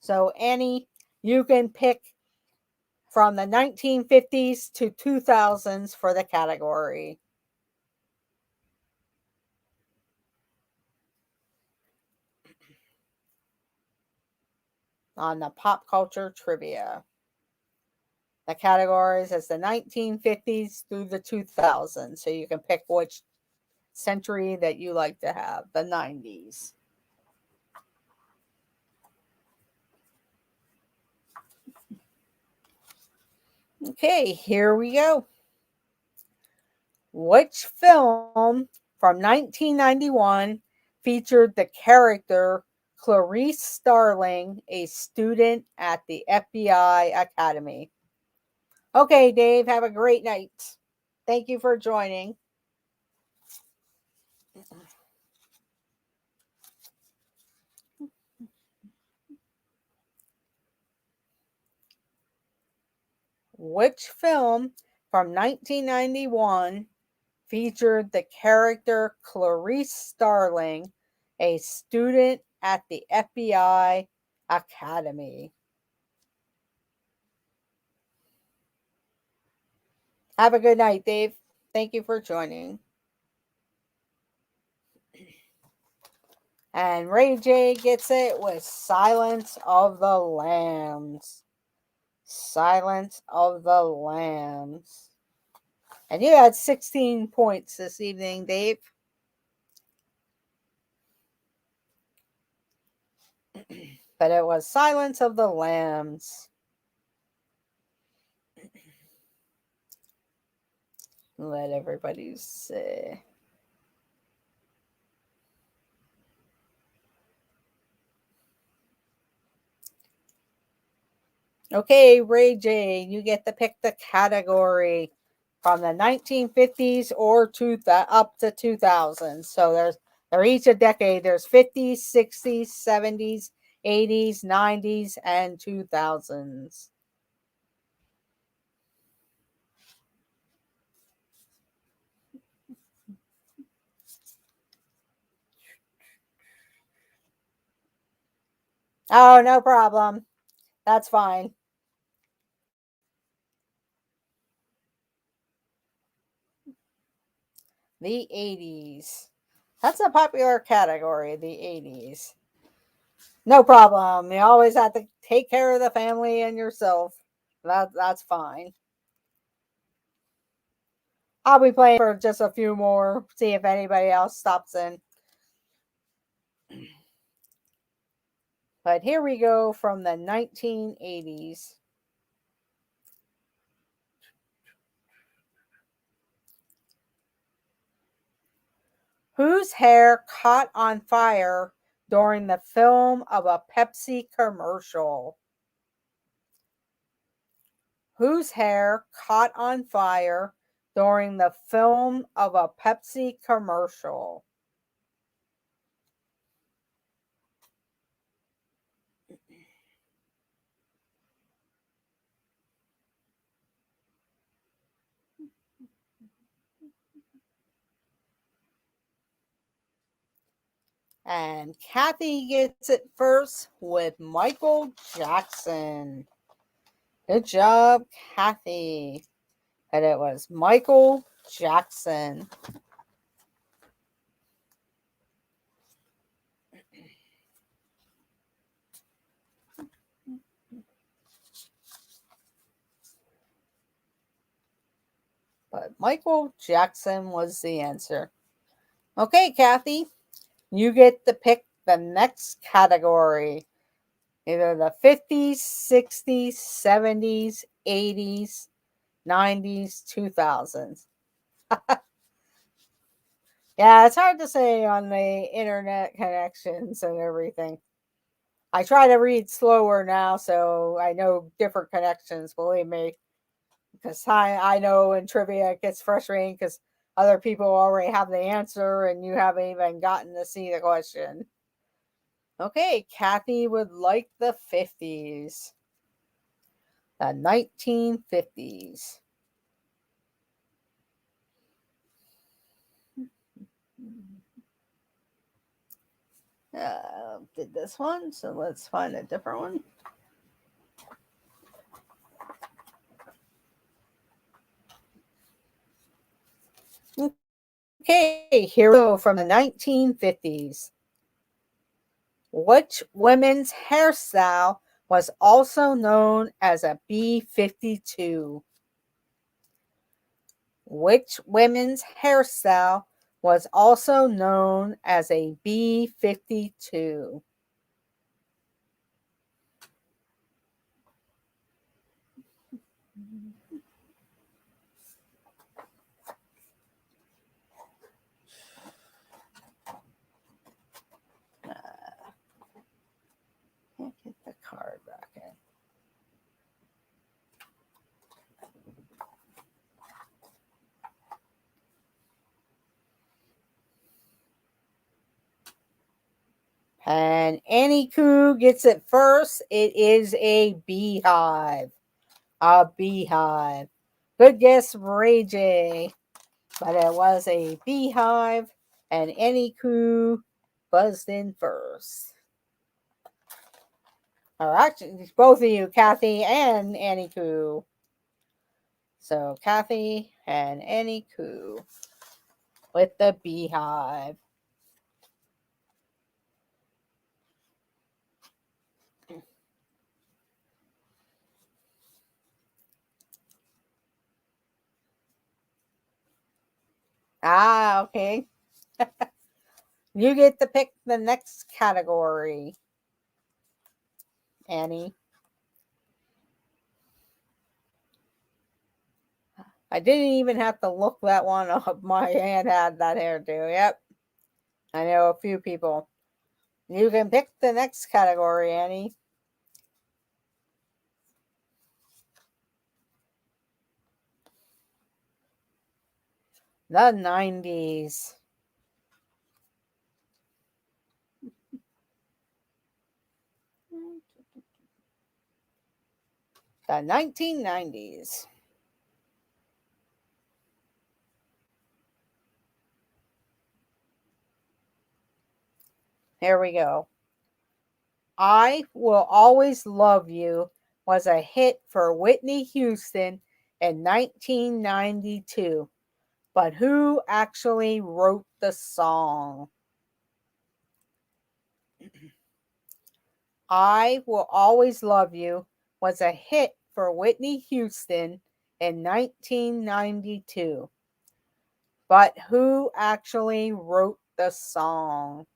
So, Annie, you can pick from the 1950s to 2000s for the category. On the pop culture trivia. The categories is the 1950s through the 2000s. So you can pick which century that you like to have. The 90s. Okay, here we go. Which film from 1991 featured the character Clarice Starling, a student at the FBI Academy? Okay, Dave, have a great night. Thank you for joining. Which film from 1991 featured the character Clarice Starling, a student at the FBI Academy? Have a good night, Dave. Thank you for joining. And Ray J gets it with Silence of the Lambs. Silence of the Lambs. And you had 16 points this evening, Dave. But it was Silence of the Lambs. Let everybody see. Okay, Ray J, you get to pick the category from the 1950s or up to 2000s. So they're each a decade. There's 50s, 60s, 70s, 80s, 90s, and 2000s. Oh, no problem. That's fine. The 80s. That's a popular category, the 80s. No problem. You always have to take care of the family and yourself. That's fine. I'll be playing for just a few more, see if anybody else stops in. But here we go from the 1980s. Whose hair caught on fire during the film of a Pepsi commercial? Whose hair caught on fire during the film of a Pepsi commercial? And Kathy gets it first with Michael Jackson. Good job, Kathy. And it was Michael Jackson. But Michael Jackson was the answer. Okay, Kathy, you get to pick the next category. Either the 50s, 60s, 70s, 80s, 90s, 2000s. Yeah, it's hard to say on the internet connections and everything. I try to read slower now, so I know different connections, believe me. Because I know in trivia it gets frustrating because other people already have the answer and you haven't even gotten to see the question. Okay, Kathy would like the 50s. The 1950s. Did this one, so let's find a different one. Okay, here we go from the 1950s. Which women's hairstyle was also known as a B-52? Which women's hairstyle was also known as a B-52? Can't get the card back in. And Annie Koo gets it first. It is a beehive. A beehive. Good guess, Ray J. But it was a beehive. And Annie Koo buzzed in first. Or actually, both of you, Kathy and Annie Koo. So Kathy and Annie Koo with the beehive. Ah, okay. You get to pick the next category, Annie. I didn't even have to look that one up. My aunt had that hairdo. Yep. I know a few people. You can pick the next category, Annie. The 90s. The 1990s. Here we go. I Will Always Love You was a hit for Whitney Houston in 1992. But who actually wrote the song? I Will Always Love You was a hit for Whitney Houston in 1992. but who actually wrote the song?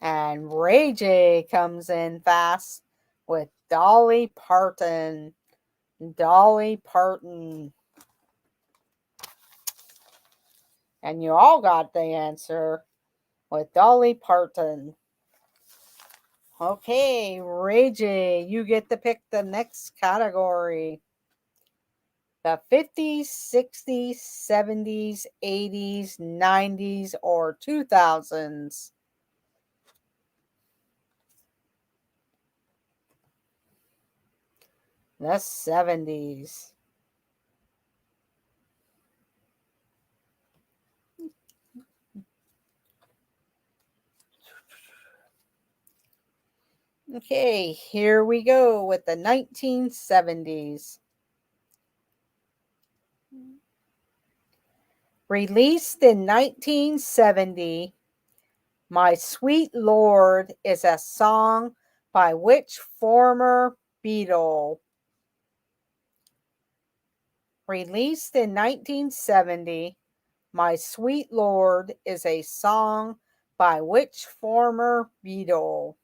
And Ray J comes in fast with Dolly Parton. Dolly Parton. And you all got the answer with Dolly Parton. Okay, Ray J, you get to pick the next category. The 50s, 60s, 70s, 80s, 90s, or 2000s. The 70s. Okay, here we go with the 1970s. Released in 1970, My Sweet Lord is a song by which former Beatle? Released in 1970, My Sweet Lord is a song by which former Beatle?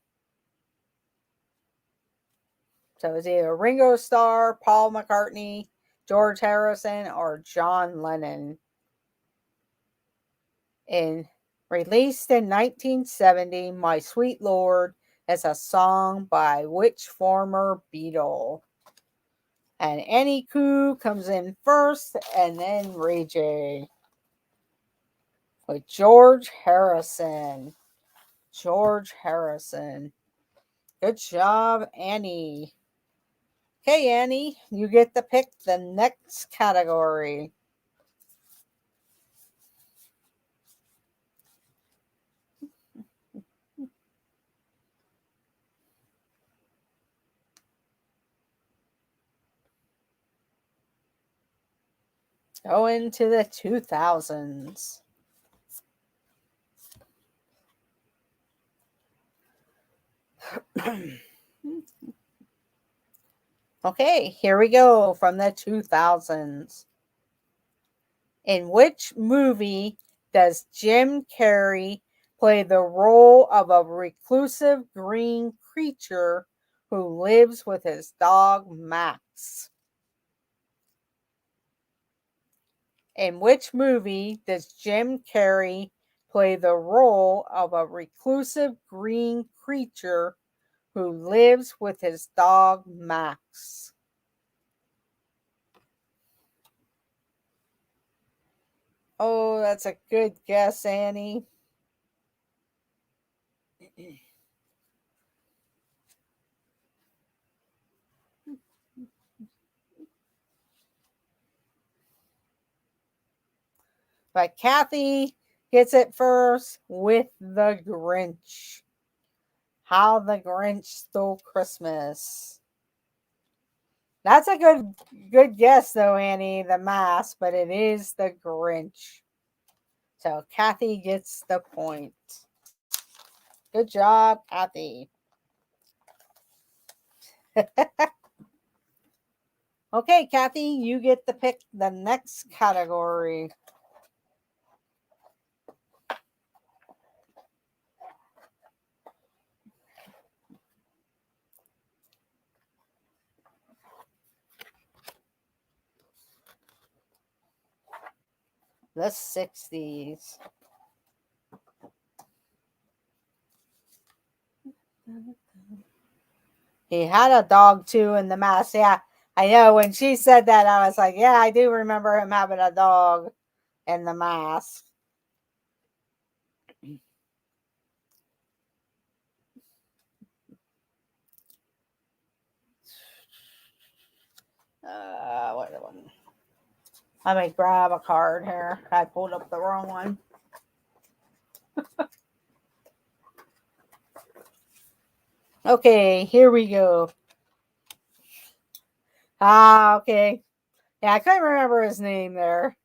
So it's either Ringo Starr, Paul McCartney, George Harrison, or John Lennon. Released in 1970, My Sweet Lord is a song by which former Beatle? And Annie Koo comes in first, and then Ray J. With George Harrison. George Harrison. Good job, Annie. Okay, Annie, you get to pick the next category. Go into the 2000s. Okay, here we go from the 2000s. In which movie does Jim Carrey play the role of a reclusive green creature who lives with his dog Max? In which movie does Jim Carrey play the role of a reclusive green creature who lives with his dog Max? Oh, that's a good guess, Annie. But Kathy gets it first with The Grinch. How the Grinch Stole Christmas. That's a good guess though, Annie, the mask, but it is The Grinch. So Kathy gets the point. Good job, Kathy. Okay, Kathy, you get to pick the next category. The 60s. He had a dog too in the mask. Yeah, I know. When she said that, I was like, yeah, I do remember him having a dog in the mask. What one? Let me grab a card here. I pulled up the wrong one. Okay, here we go. Okay. Yeah, I couldn't remember his name there.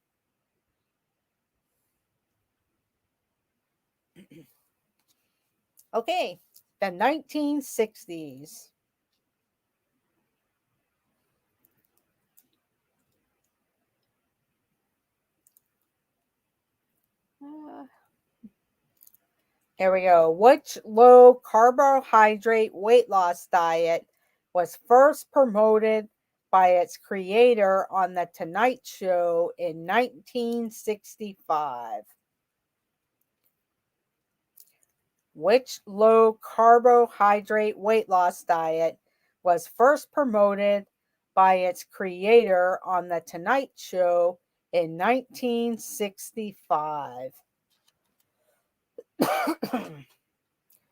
Okay, the 1960s. Here we go. Which low carbohydrate weight loss diet was first promoted by its creator on The Tonight Show in 1965? Which low carbohydrate weight loss diet was first promoted by its creator on The Tonight Show in 1965?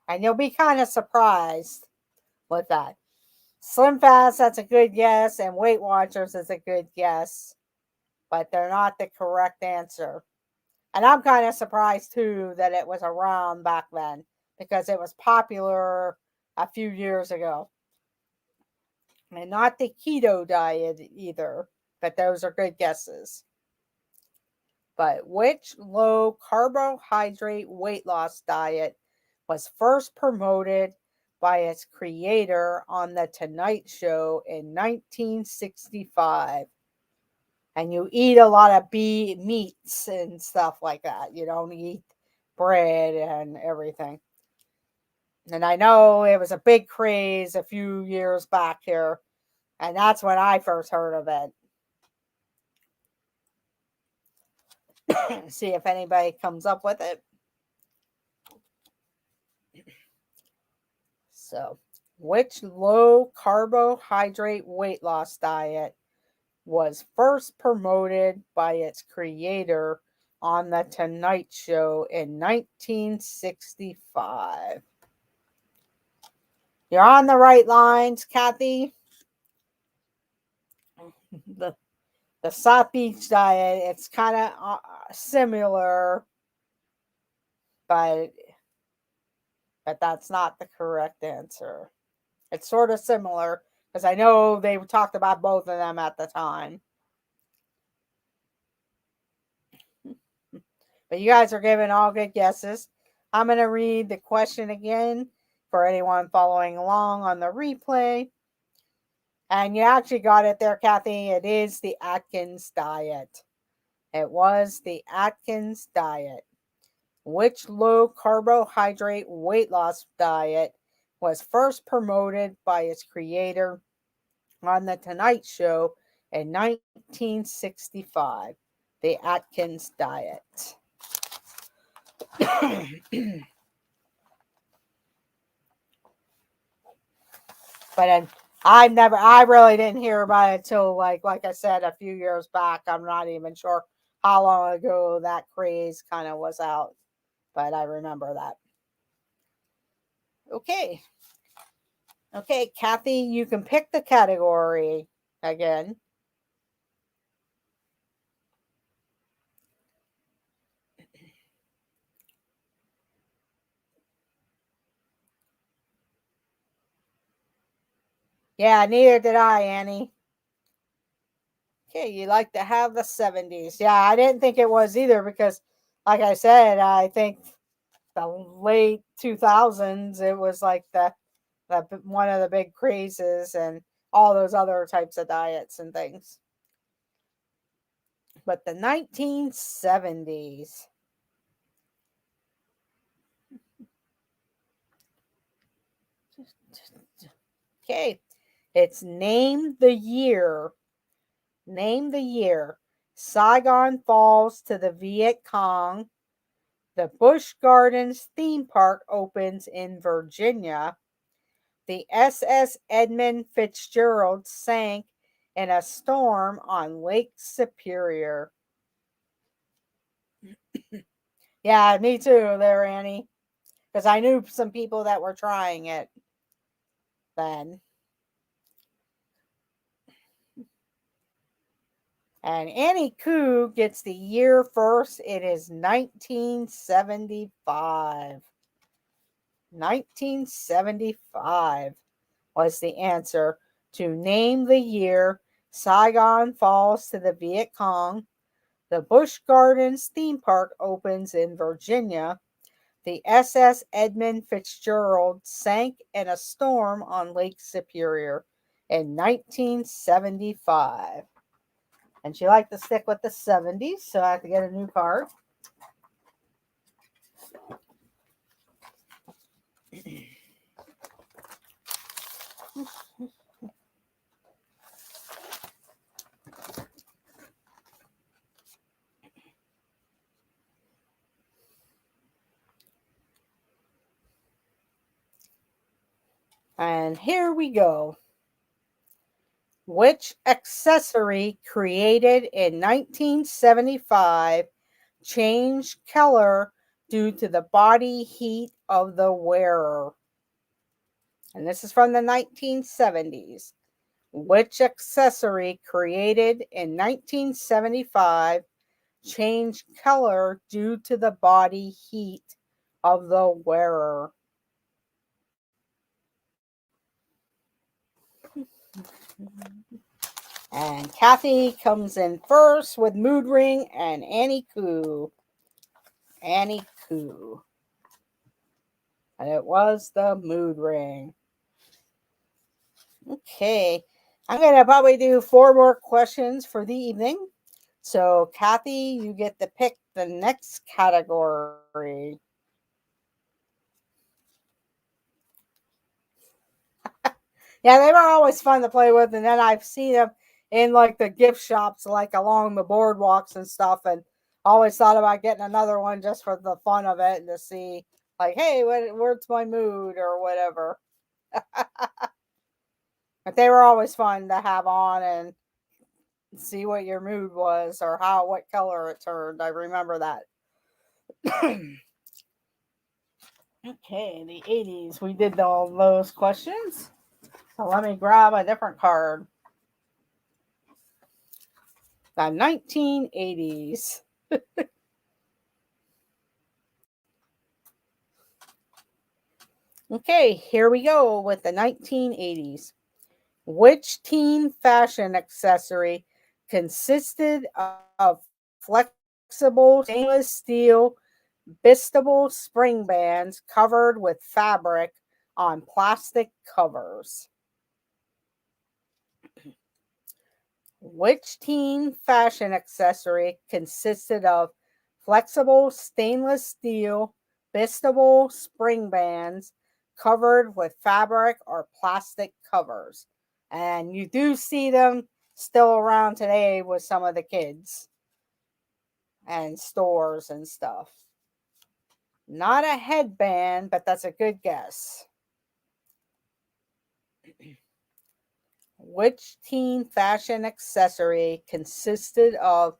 And you'll be kind of surprised with that. Slim Fast, that's a good guess, and Weight Watchers is a good guess, but they're not the correct answer. And I'm kind of surprised too that it was around back then because it was popular a few years ago. And not the keto diet either, but those are good guesses. But which low carbohydrate weight loss diet was first promoted by its creator on The Tonight Show in 1965? And you eat a lot of meats and stuff like that. You don't eat bread and everything. And I know it was a big craze a few years back here. And that's when I first heard of it. See if anybody comes up with it. So, which low carbohydrate weight loss diet was first promoted by its creator on The Tonight Show in 1965? You're on the right lines, Kathy. The South Beach diet, it's kind of similar, but that's not the correct answer. It's sort of similar because I know they talked about both of them at the time. But you guys are giving all good guesses. I'm going to read the question again for anyone following along on the replay. And you actually got it there, Kathy. It is the Atkins diet. It was the Atkins diet. Which low carbohydrate weight loss diet was first promoted by its creator on The Tonight Show in 1965? The Atkins diet. But I really didn't hear about it till like I said, a few years back. I'm not even sure how long ago that craze kind of was out, but I remember that. Okay, Kathy, you can pick the category again. Yeah, neither did I, Annie. Okay, you like to have the 70s. Yeah, I didn't think it was either because, like I said, I think the late 2000s, it was like the one of the big crazes and all those other types of diets and things. But the 1970s. Okay, it's Name the Year. Name the year. Saigon falls to the Viet Cong. The Busch Gardens theme park opens in Virginia. The SS Edmund Fitzgerald sank in a storm on Lake Superior. Yeah, me too there, Annie. Because I knew some people that were trying it then. And Annie Koo gets the year first. It is 1975. 1975 was the answer to Name the Year. Saigon falls to the Viet Cong. The Busch Gardens theme park opens in Virginia. The SS Edmund Fitzgerald sank in a storm on Lake Superior in 1975. And she liked to stick with the 70s, so I have to get a new card. And here we go. Which accessory created in 1975 changed Keller due to the body heat of the wearer? And this is from the 1970s. Which accessory created in 1975 changed Keller due to the body heat of the wearer? And Kathy comes in first with Mood Ring and Annie Koo. Annie Koo. And it was the Mood Ring. Okay. I'm going to probably do 4 more questions for the evening. So, Kathy, you get to pick the next category. Yeah, they were always fun to play with. And then I've seen them in like the gift shops, like along the boardwalks and stuff. And always thought about getting another one just for the fun of it and to see, like, hey, where's my mood or whatever. But they were always fun to have on and see what your mood was or what color it turned. I remember that. Okay, the 80s. We did all those questions. So let me grab a different card. The 1980s. Okay, here we go with the 1980s. Which teen fashion accessory consisted of flexible stainless steel bistable spring bands covered with fabric on plastic covers? Which teen fashion accessory consisted of flexible stainless steel bistable spring bands covered with fabric or plastic covers? And you do see them still around today with some of the kids and stores and stuff. Not a headband, but that's a good guess. Which teen fashion accessory consisted of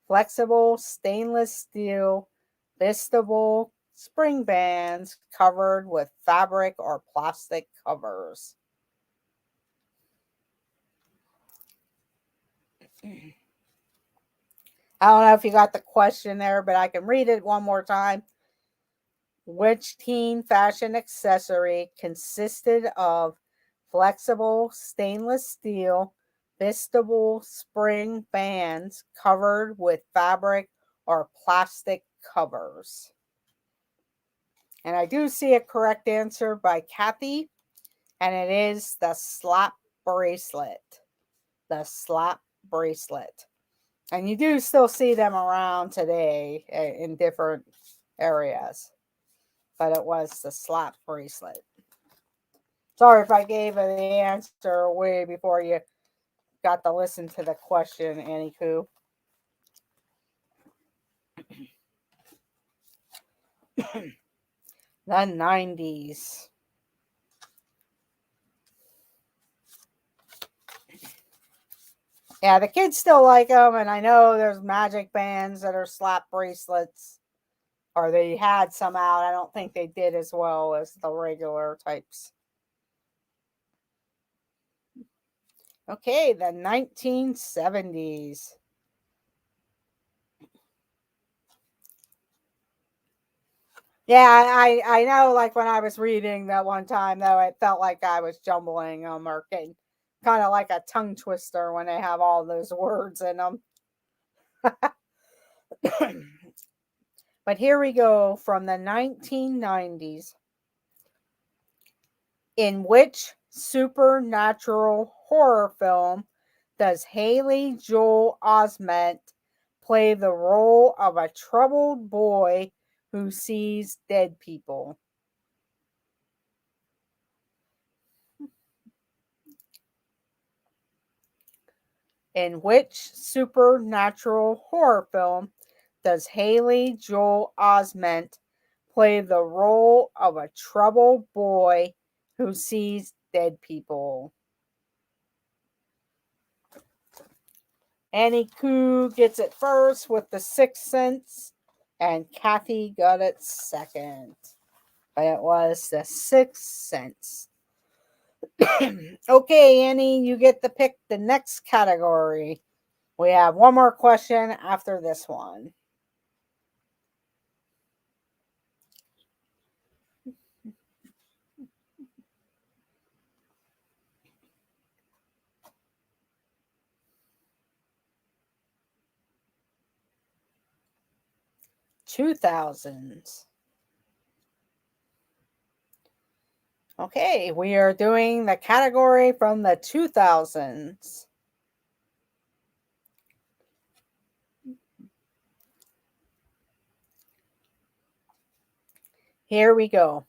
flexible stainless steel bistable spring bands covered with fabric or plastic covers? I don't know if you got the question there, but I can read it one more time. Which teen fashion accessory consisted of flexible stainless steel bistable spring bands covered with fabric or plastic covers? And I do see a correct answer by Kathy, and it is the slap bracelet. The slap bracelet. And you do still see them around today in different areas. But it was the slap bracelet. Sorry if I gave the answer away before you got to listen to the question, Annie Koo. The 90s. Yeah, the kids still like them, and I know there's magic bands that are slap bracelets, or they had some out. I don't think they did as well as the regular types. Okay, the 1970s. Yeah, I know, like when I was reading that one time, though, it felt like I was jumbling them or getting kind of like a tongue twister when they have all those words in them. But here we go from the 1990s. In which supernatural horror film does Haley Joel Osment play the role of a troubled boy who sees dead people? In which supernatural horror film does Haley Joel Osment play the role of a troubled boy who sees dead people? Annie Koo gets it first with The Sixth Sense, and Kathy got it second. But it was The Sixth Sense. Okay, Annie, you get to pick the next category. We have one more question after this one. $2,000. Okay, we are doing the category from the 2000s. Here we go.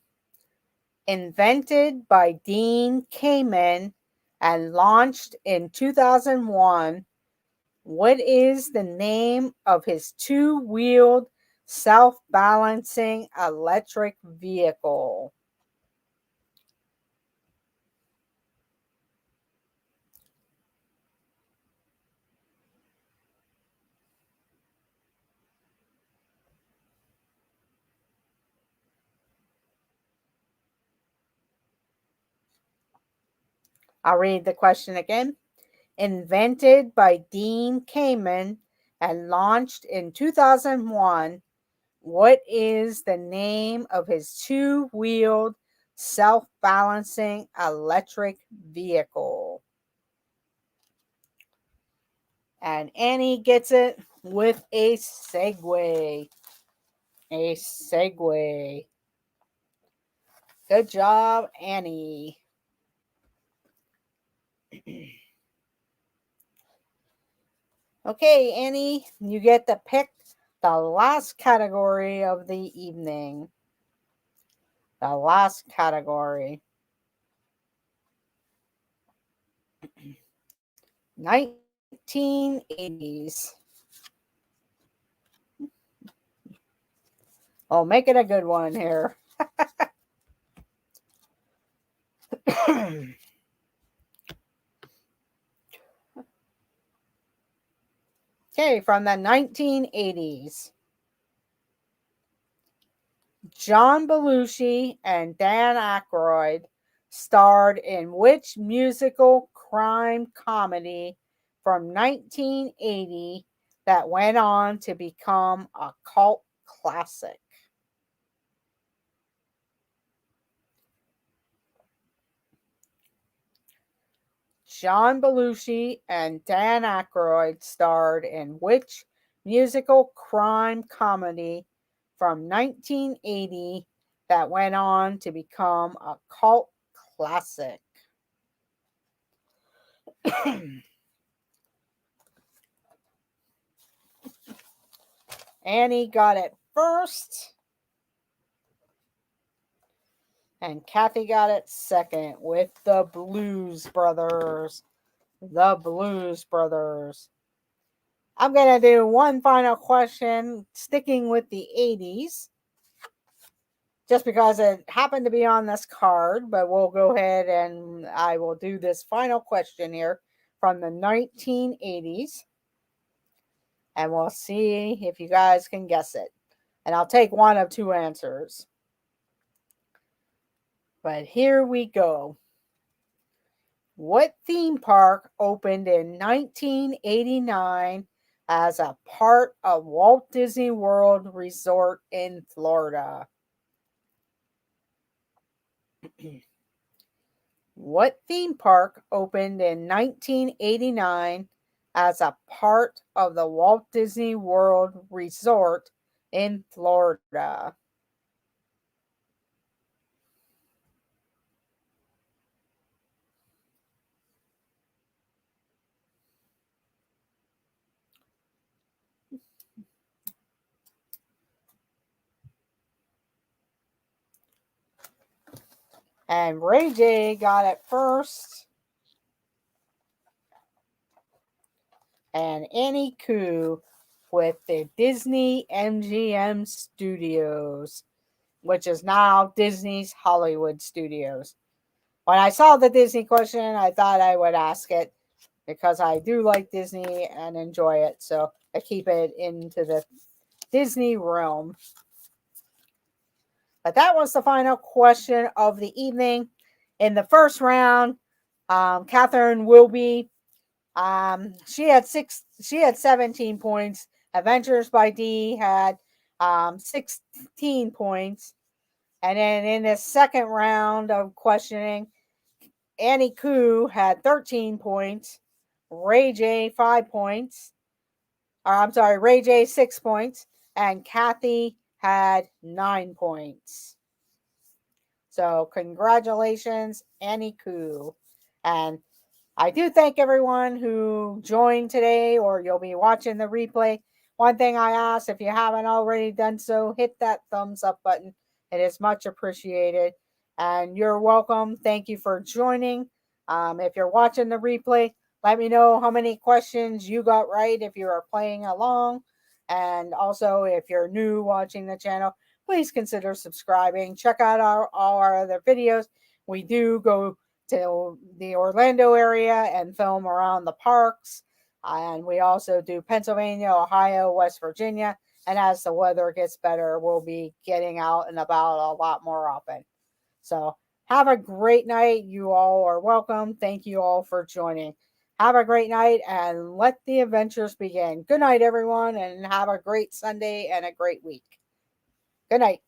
Invented by Dean Kamen and launched in 2001, what is the name of his two-wheeled, self-balancing electric vehicle? I'll read the question again. Invented by Dean Kamen and launched in 2001, what is the name of his two-wheeled, self-balancing electric vehicle? And Annie gets it with a Segway. A Segway. Good job, Annie. Okay, Annie, you get to pick the last category of the evening. The last category. 1980s. Oh, make it a good one here. Okay, from the 1980s. John Belushi and Dan Aykroyd starred in which musical crime comedy from 1980 that went on to become a cult classic? John Belushi and Dan Aykroyd starred in which musical crime comedy from 1980 that went on to become a cult classic? Annie got it first, and Kathy got it second with the Blues Brothers. The Blues Brothers. I'm going to do one final question, sticking with the 80s, just because it happened to be on this card, but we'll go ahead and I will do this final question here from the 1980s, and we'll see if you guys can guess it. And I'll take one of two answers. But here we go. What theme park opened in 1989 as a part of Walt Disney World Resort in Florida? What theme park opened in 1989 as a part of the Walt Disney World Resort in Florida? And Ray J got it first. and Annie Koo with the Disney MGM Studios, which is now Disney's Hollywood Studios. When I saw the Disney question, I thought I would ask it because I do like Disney and enjoy it. So I keep it into the Disney realm. But that was the final question of the evening. In the first round, Catherine Wilby, she had 17 points. Adventures by D had 16 points. And then in the second round of questioning, Annie Koo had 13 points. Ray J 5 points. Ray J 6 points. And Kathy had 9 points. So congratulations, Annie Koo. And I do thank everyone who joined today, or you'll be watching the replay. One thing I ask, if you haven't already done so, hit that thumbs up button. It is much appreciated. And you're welcome. Thank you for joining. If you're watching the replay, let me know how many questions you got right if you are playing along. And also, if you're new watching the channel, please consider subscribing. Check out all our other videos. We do go to the Orlando area and film around the parks. And we also do Pennsylvania, Ohio, West Virginia. And as the weather gets better, we'll be getting out and about a lot more often. So have a great night. You all are welcome. Thank you all for joining. Have a great night and let the adventures begin. Good night, everyone, and have a great Sunday and a great week. Good night.